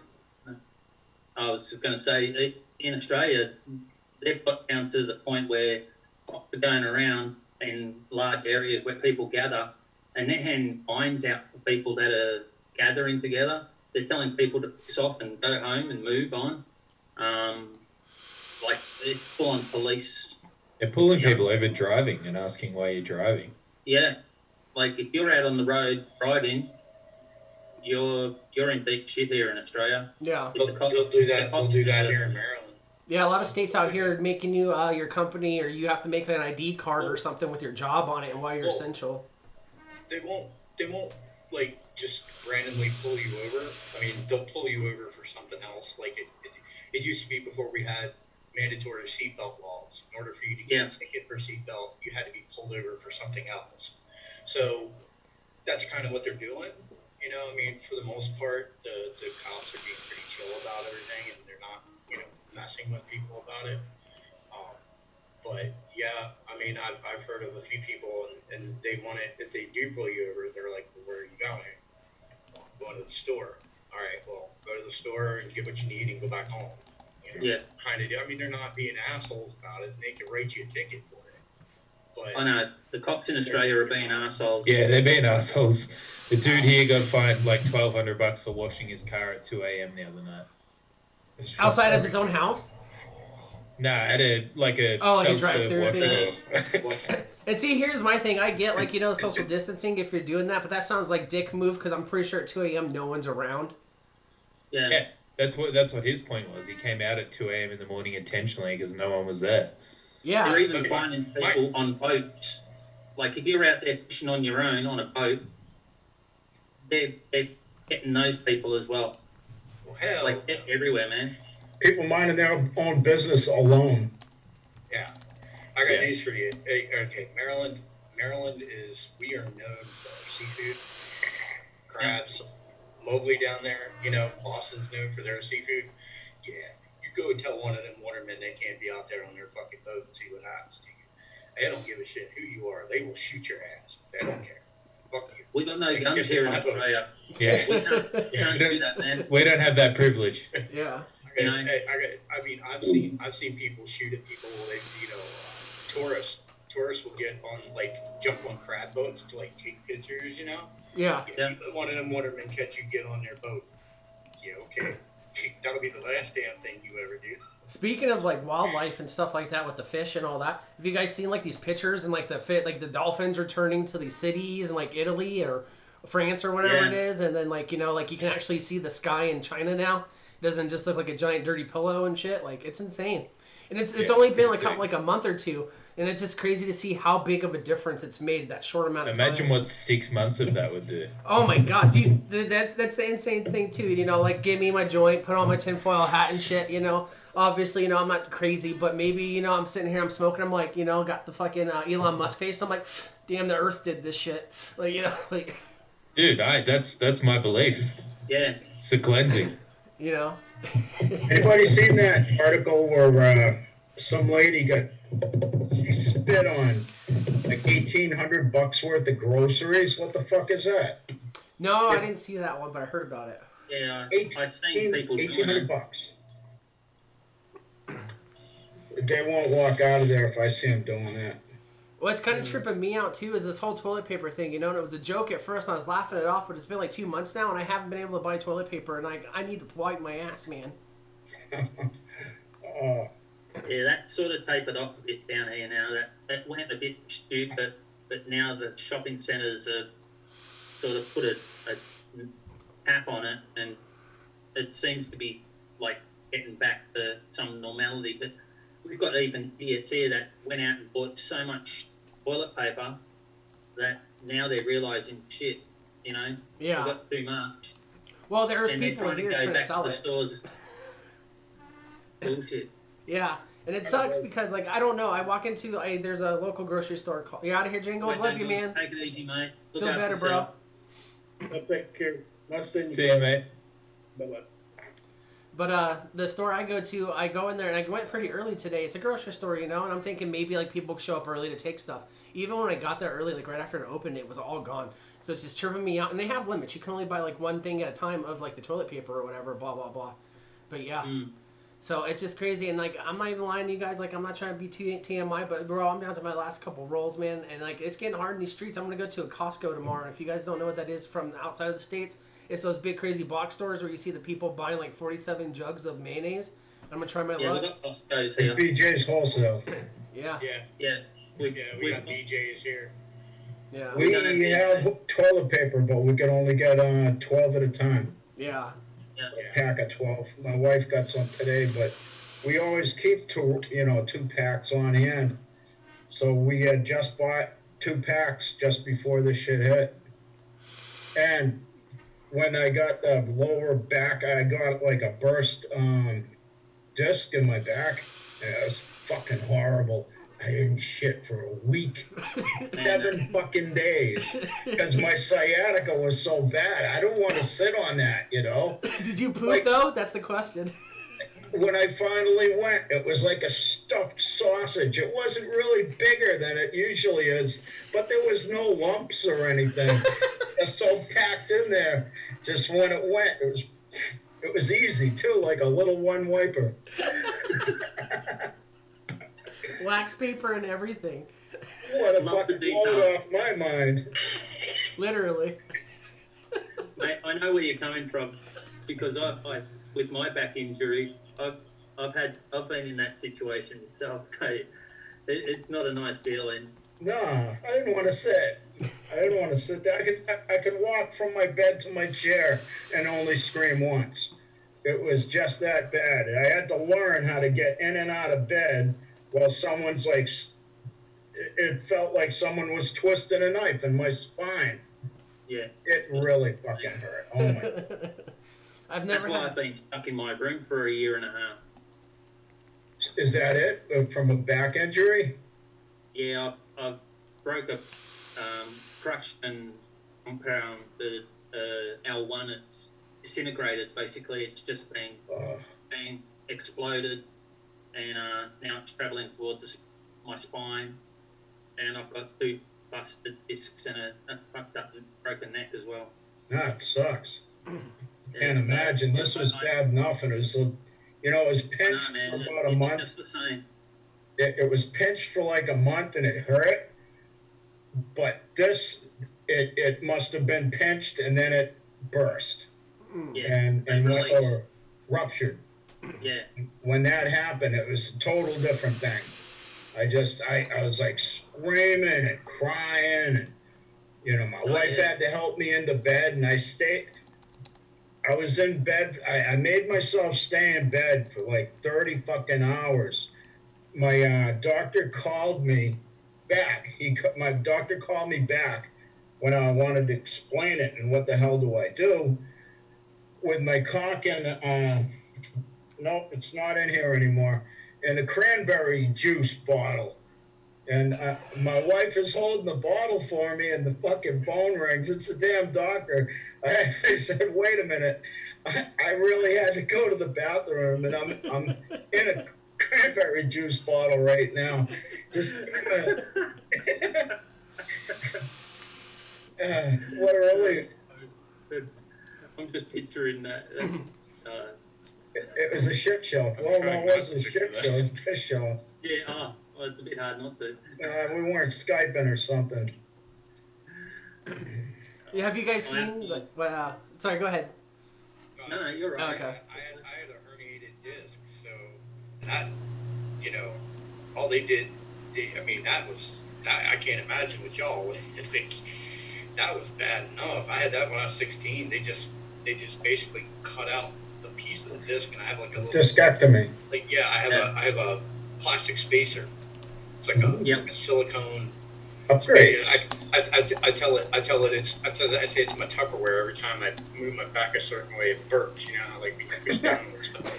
I was just going to say, in Australia, they've got down to the point where cops are going around in large areas where people gather, and they're handing fines out for people that are gathering together. They're telling people to piss off and go home and move on. Like, it's full on police. They're pulling people over driving and asking why you're driving. Yeah, like if you're out on the road driving, you're in deep shit here in Australia. Yeah. They'll do that. They'll do that here in Maryland. Yeah, a lot of states out here are making you your company, or you have to make an ID card or something with your job on it and why you're essential. They won't like just randomly pull you over. I mean, they'll pull you over for something else. Like it used to be before we had mandatory seatbelt laws. In order for you to get a ticket for seatbelt, you had to be pulled over for something else. So that's kind of what they're doing. You know, I mean, for the most part, the cops are being pretty chill about everything, and they're not, you know, messing with people about it. But yeah, I mean, I've heard of a few people, and they want it. If they do pull you over, they're like, well, "Where are you going?" Well, I'm going to the store. All right, well, go to the store and get what you need and go back home. You know, kind of. I mean, they're not being assholes about it, and they can write you a ticket for it. But I know the cops in Australia are being assholes. Yeah, they're being assholes. The dude here got fined like $1,200 for washing his car at 2 a.m. the other night. It was Outside fucking- of his own house? Nah, at a like a self-serve drive-through thing. washing. And see, here's my thing. I get, like, social distancing if you're doing that, but that sounds like dick move because I'm pretty sure at 2 a.m. no one's around. Yeah. That's what his point was. He came out at 2 a.m. in the morning intentionally because no one was there. Yeah. They're even finding people on boats. Like, if you're out there fishing on your own on a boat, they're getting those people as well. Well, hell, Like, they're everywhere, man. People minding their own business alone. yeah. I got news for you. Hey, okay, Maryland is, we are known for our seafood, crabs, Mobley down there, Boston's known for their seafood. Yeah, you go and tell one of them watermen they can't be out there on their fucking boat and see what happens to you. They don't give a shit who you are. They will shoot your ass. They don't care. Fuck you. We got no guns here in Australia. Yeah. We don't do that, man. We don't have that privilege. Yeah. I've seen people shoot at people. Tourists will get on, like, jump on crab boats to, like, take pictures. Yeah. One of them watermen catch you, get on their boat. Yeah, okay. That'll be the last damn thing you ever do. Speaking of, like, wildlife and stuff like that with the fish and all that, have you guys seen, like, these pictures and, like, the dolphins returning to these cities in, like, Italy or France or whatever it is, and then, like, like, you can actually see the sky in China now. It doesn't just look like a giant dirty pillow and shit. Like, it's insane. And it's only been, like a month or two, and it's just crazy to see how big of a difference it's made that short amount of time. Imagine what 6 months of that would do. Oh my god, dude, that's the insane thing too. Like, give me my joint, put on my tinfoil hat and shit. Obviously, I'm not crazy, but maybe I'm sitting here, I'm smoking, I'm like, got the fucking Elon Musk face. And I'm like, damn, the Earth did this shit. Like, like. Dude, that's my belief. Yeah. It's a cleansing. Anybody seen that article where some lady she spit on like $1,800 worth of groceries? What the fuck is that? No, I didn't see that one, but I heard about it. Yeah, I've seen people doing $1,800. They won't walk out of there if I see them doing that. What's kind of tripping me out too is this whole toilet paper thing, and it was a joke at first, and I was laughing it off, but it's been like 2 months now, and I haven't been able to buy toilet paper, and I need to wipe my ass, man. Yeah, that sort of tapered off a bit down here now. That went a bit stupid, but now the shopping centres have sort of put a cap on it, and it seems to be like getting back to some normality. But we've got even idiots here that went out and bought so much toilet paper that now they're realising, shit, Yeah. we've got too much. Well, there's And people they're here trying to trying go to back sell to the it. stores. Bullshit. Yeah, and it sucks because, like, I don't know. I walk into there's a local grocery store called. You out of here, Jingles? Love you, man. Take it easy, mate. Look Feel after better, bro. yourself. I take care. Nice seeing you. See you, mate. Bye-bye. But the store I go to, I go in there, and I went pretty early today. It's a grocery store, and I'm thinking maybe, like, people show up early to take stuff. Even when I got there early, like, right after it opened, it was all gone. So it's just tripping me out. And they have limits. You can only buy, like, one thing at a time of, like, the toilet paper or whatever, blah, blah, blah. But, yeah. So it's just crazy. And, like, I'm not even lying to you guys. Like, I'm not trying to be too TMI, but, bro, I'm down to my last couple rolls, man. And, like, it's getting hard in these streets. I'm going to go to a Costco tomorrow. And if you guys don't know what that is from outside of the States, it's those big crazy box stores where you see the people buying like 47 jugs of mayonnaise. I'm gonna try my Yeah, luck. we got Costco's here. BJ's Wholesale. Yeah. Yeah. We got DJs here. Yeah. We have toilet paper, but we can only get 12 at a time. Yeah. A pack of 12. My wife got some today, but we always keep two packs on hand. So we had just bought 2 packs just before this shit hit. And when I got the lower back, I got like a burst disc in my back. It was fucking horrible. I didn't shit for a week. 7 fucking days. Because my sciatica was so bad. I don't want to sit on that, Did you poop though? That's the question. When I finally went, it was like a stuffed sausage. It wasn't really bigger than it usually is, but there was no lumps or anything. It's so packed in there. Just when it went, it was easy too, like a little one wiper. Wax paper and everything. What a Love the fucking load detail. off my mind. Literally. Mate, I know where you're coming from because I with my back injury, I've been in that situation myself. Mate. It's not a nice feeling. Nah, I didn't want to sit. I didn't want to sit there. I could walk from my bed to my chair and only scream once. It was just that bad. I had to learn how to get in and out of bed while someone's like, it felt like someone was twisting a knife in my spine. Yeah. It really fucking hurt. Oh my. I've That's never why had. I've been stuck in my room for a year and a half. Is that it? From a back injury? Yeah, I've broke a crushed and compound the L1. It's disintegrated. Basically, it's just been exploded, and now it's travelling towards my spine, and I've got 2 busted discs and a fucked up and broken neck as well. That sucks. Yeah, Can't imagine. This was bad enough, and it was, it was pinched for about a month. It's just the same. It was pinched for like a month, and it hurt. But this, it must have been pinched, and then it burst, Yeah, and went or ruptured. yeah. When that happened, it was a total different thing. I was like screaming and crying, and my wife had to help me into bed, and I was in bed. I made myself stay in bed for like 30 fucking hours. My doctor called me back. My doctor called me back when I wanted to explain it and what the hell do I do with my cock and no, it's not in here anymore. And the cranberry juice bottle. And my wife is holding the bottle for me, and the fucking phone rings. It's the damn doctor. I said, "Wait a minute! I really had to go to the bathroom, and I'm in a cranberry juice bottle right now. Just what a relief! I'm just picturing that. It was a shit show. Well, no, it wasn't a shit show. It was a piss show. Yeah, well, it's a bit hard not to. We weren't Skyping or something. Yeah, have you guys seen? Sorry, go ahead. No, you're right. Okay. I had a herniated disc, so that, all they did, I can't imagine what y'all think. That was bad enough. I had that when I was 16. They just basically cut out the piece of the disc, and I have like a little Discectomy. I have a plastic spacer. It's like a silicone. Upgrades. I tell it I say it's my Tupperware every time I move my back a certain way. It burps, like we push down and stuff,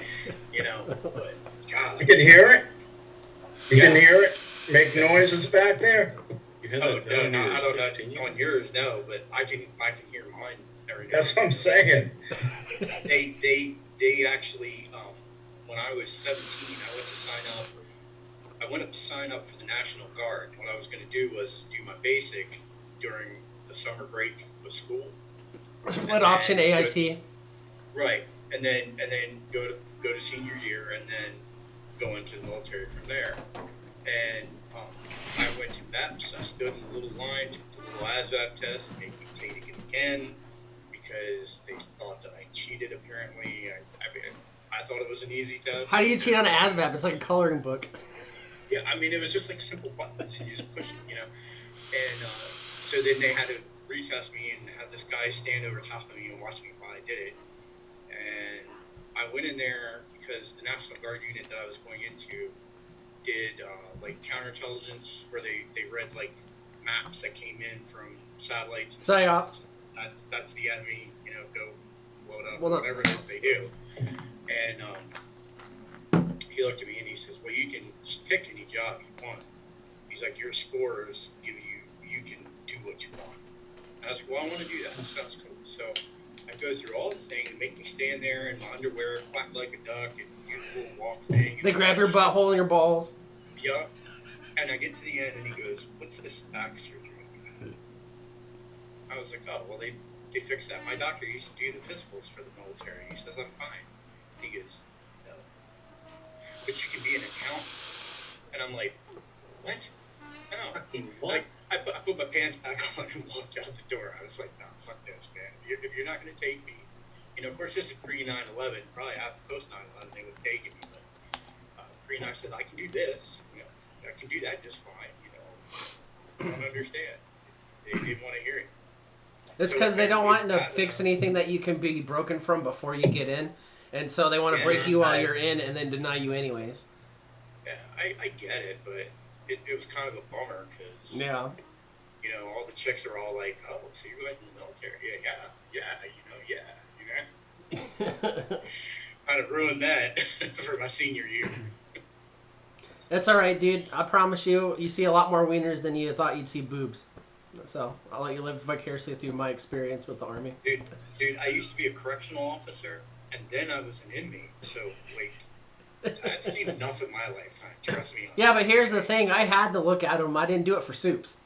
But God, You can hear it. You can hear it. Make noises back there. I don't know on yours, no, but I can hear mine every now. That's what I'm saying. They actually when I was 17, I went up to sign up for the National Guard. What I was going to do was do my basic during the summer break of school. Split option AIT. Right, and then go to senior year, and then go into the military from there. And I went to MEPS. I stood in a little line, took the little ASVAB test, made me take it again because they thought that I cheated. Apparently, I thought it was an easy test. How do you cheat on an ASVAB? It's like a coloring book. Yeah, it was just like simple buttons, and you just push it, And so then they had to retest me and have this guy stand over top of me and watch me while I did it. And I went in there because the National Guard unit that I was going into did like counterintelligence, where they read like maps that came in from satellites. PsyOps. That's the enemy, go blow it up, Well, whatever it is they do. And he looked at me and he says, "Well, you can pick any job you want." He's like, "Your scores give you can do what you want." And I was like, "Well, I want to do that. That sounds cool." So I go through all the things and make me stand there in my underwear, quack like a duck, and do the little walk thing. They grab your butthole and your balls. Yeah. And I get to the end and he goes, "What's this back surgery?" I was like, "Oh, well, they fixed that. My doctor used to do the physicals for the military." He says, "I'm fine." He goes, "No. But you can be an accountant." And I'm like, "What?" No. Fucking what? Like, I put my pants back on and walked out the door. I was like, no, fuck this, man. If you're not going to take me, of course, this is pre 9/11. Probably after post 9/11, they would have taken me. But pre 9 said, I can do this. I can do that just fine. I don't understand. They didn't want to hear it. It's because they don't want to fix anything that you can be broken from before you get in. And so they want to break you while you're in and then deny you anyways. Yeah, I get it, but it was kind of a bummer because, Yeah. All the chicks are all like, oh, so you're going to the military? Yeah. Kind of ruined that for my senior year. It's all right, dude. I promise you, you see a lot more wieners than you thought you'd see boobs. So I'll let you live vicariously through my experience with the Army. Dude, I used to be a correctional officer, and then I was an inmate. So, I've seen enough in my lifetime. Trust me. Yeah, but here's the thing. I had to look at them. I didn't do it for soups.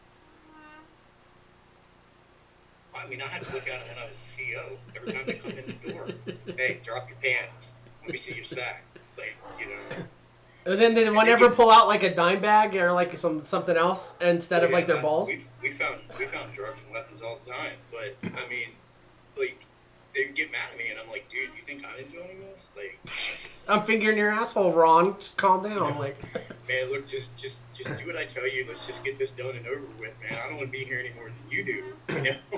I mean, I had to look at them when I was CEO. Every time they come in the door, hey, drop your pants. Let me see your sack. And then did one ever pull out like a dime bag or like something else instead of like their balls? We found drugs and weapons all the time, but I mean, they would get mad at me, and I'm like, dude, you think I'm enjoying this? I'm fingering your asshole, Ron. Just calm down. Man, look, just do what I tell you. Let's just get this done and over with, man. I don't want to be here any more than you do.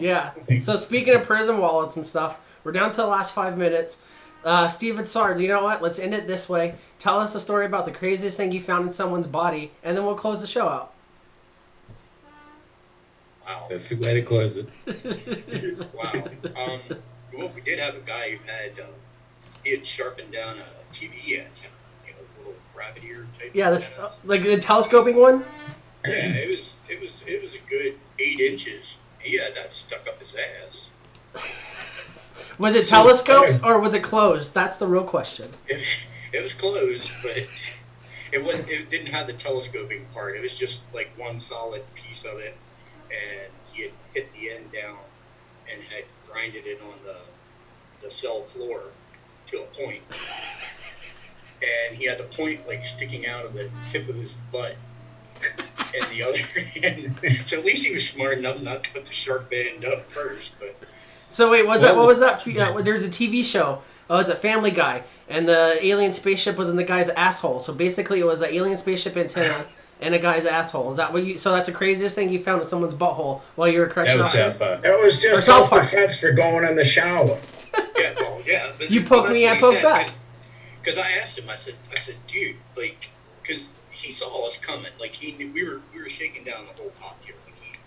Yeah. So speaking of prison wallets and stuff, we're down to the last 5 minutes. Steven Sard, you know what? Let's end it this way. Tell us a story about the craziest thing you found in someone's body, and then we'll close the show out. Wow. Perfect way to close it. Wow. Well, we did have a guy who he had sharpened down a TV antenna, a little rabbit ear type. Yeah, this like the telescoping one. Yeah, it was a good 8 inches. He had that stuck up his ass. Was it telescoped or was it closed? That's the real question. It was closed, but it didn't have the telescoping part. It was just like one solid piece of it, and he had hit the end down and had grinded it on the cell floor to a point. And he had the point sticking out of the tip of his butt. And the other hand, so at least he was smart enough not to put the sharp end up first, but. So wait, what was that? There's a TV show. Oh, it's a Family Guy, and the alien spaceship was in the guy's asshole. So basically, it was an alien spaceship antenna and a guy's asshole. Is that what you? So that's the craziest thing you found in someone's butthole while you were a correctional officer? That was just self-defense for going in the shower. Yeah. But you poke me, I poke back. Because I asked him, I said, dude, because he saw us coming. He knew we were shaking down the whole top tier.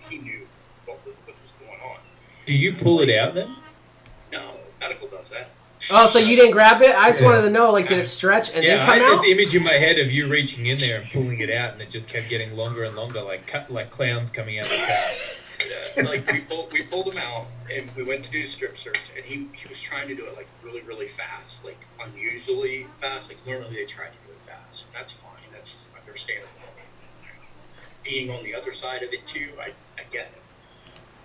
He knew what was going on. Do you pull it out then? No, medical does that. Oh, so you didn't grab it? I just wanted to know, did it stretch and then come out? I had this image in my head of you reaching in there and pulling it out, and it just kept getting longer and longer, like clowns coming out of the car. We pulled him out, and we went to do a strip search, and he was trying to do it really, really fast, unusually fast. Normally they try to do it fast. That's fine. That's understandable. Being on the other side of it too, I get it.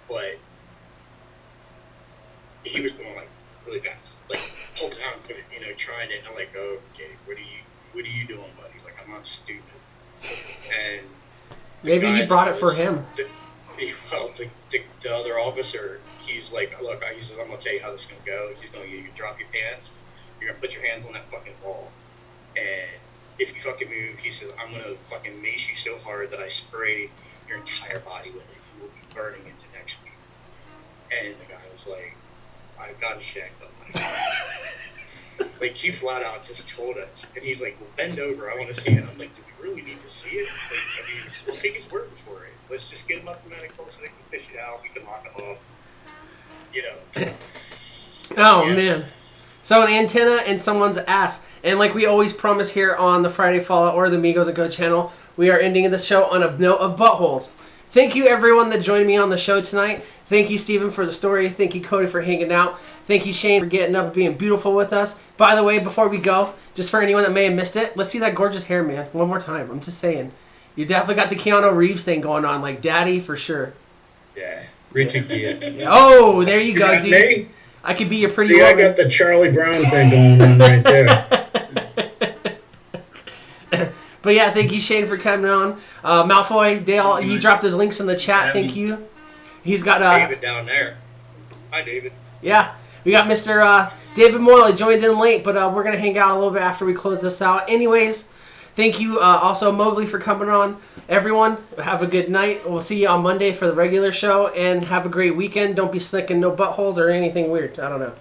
But he was going really fast, pulled it out and put it, trying it. And I'm like, okay, what are you doing, buddy? I'm not stupid. And maybe he brought it for him. The other officer, he's like, look, he says, I'm gonna tell you how this is gonna go. He's gonna you drop your pants. You're gonna put your hands on that fucking wall, and if you fucking move, he says, I'm gonna fucking mace you so hard that I spray your entire body with it. You will be burning into next week. And the guy was like, I've got a shacked up my guy. He flat out just told us, and he's like, well, bend over, I want to see it. I'm like, do we really need to see it? We'll take his word for it. Let's just get him up to medical so they can fish it out. We can lock him up. Oh, yeah. Man. So an antenna in someone's ass. And like we always promise here on the Friday Fallout or the Migos and Go channel, we are ending the show on a note of buttholes. Thank you, everyone that joined me on the show tonight. Thank you, Steven, for the story. Thank you, Cody, for hanging out. Thank you, Shane, for getting up and being beautiful with us. By the way, before we go, just for anyone that may have missed it, let's see that gorgeous hair, man. One more time. I'm just saying. You definitely got the Keanu Reeves thing going on, like daddy for sure. Yeah. Richard Gere. Yeah. Oh, there you go, dude. Me? I could be your pretty woman. woman. I got the Charlie Brown thing going on right there. But yeah, thank you, Shane, for coming on. Malfoy, Dale, he dropped his links in the chat. Thank you. He's got David down there. Hi, David. Yeah, we got Mr. David Morley joined in late, but we're gonna hang out a little bit after we close this out. Anyways, thank you also Mowgli for coming on. Everyone, have a good night. We'll see you on Monday for the regular show, and have a great weekend. Don't be slicking no buttholes or anything weird. I don't know.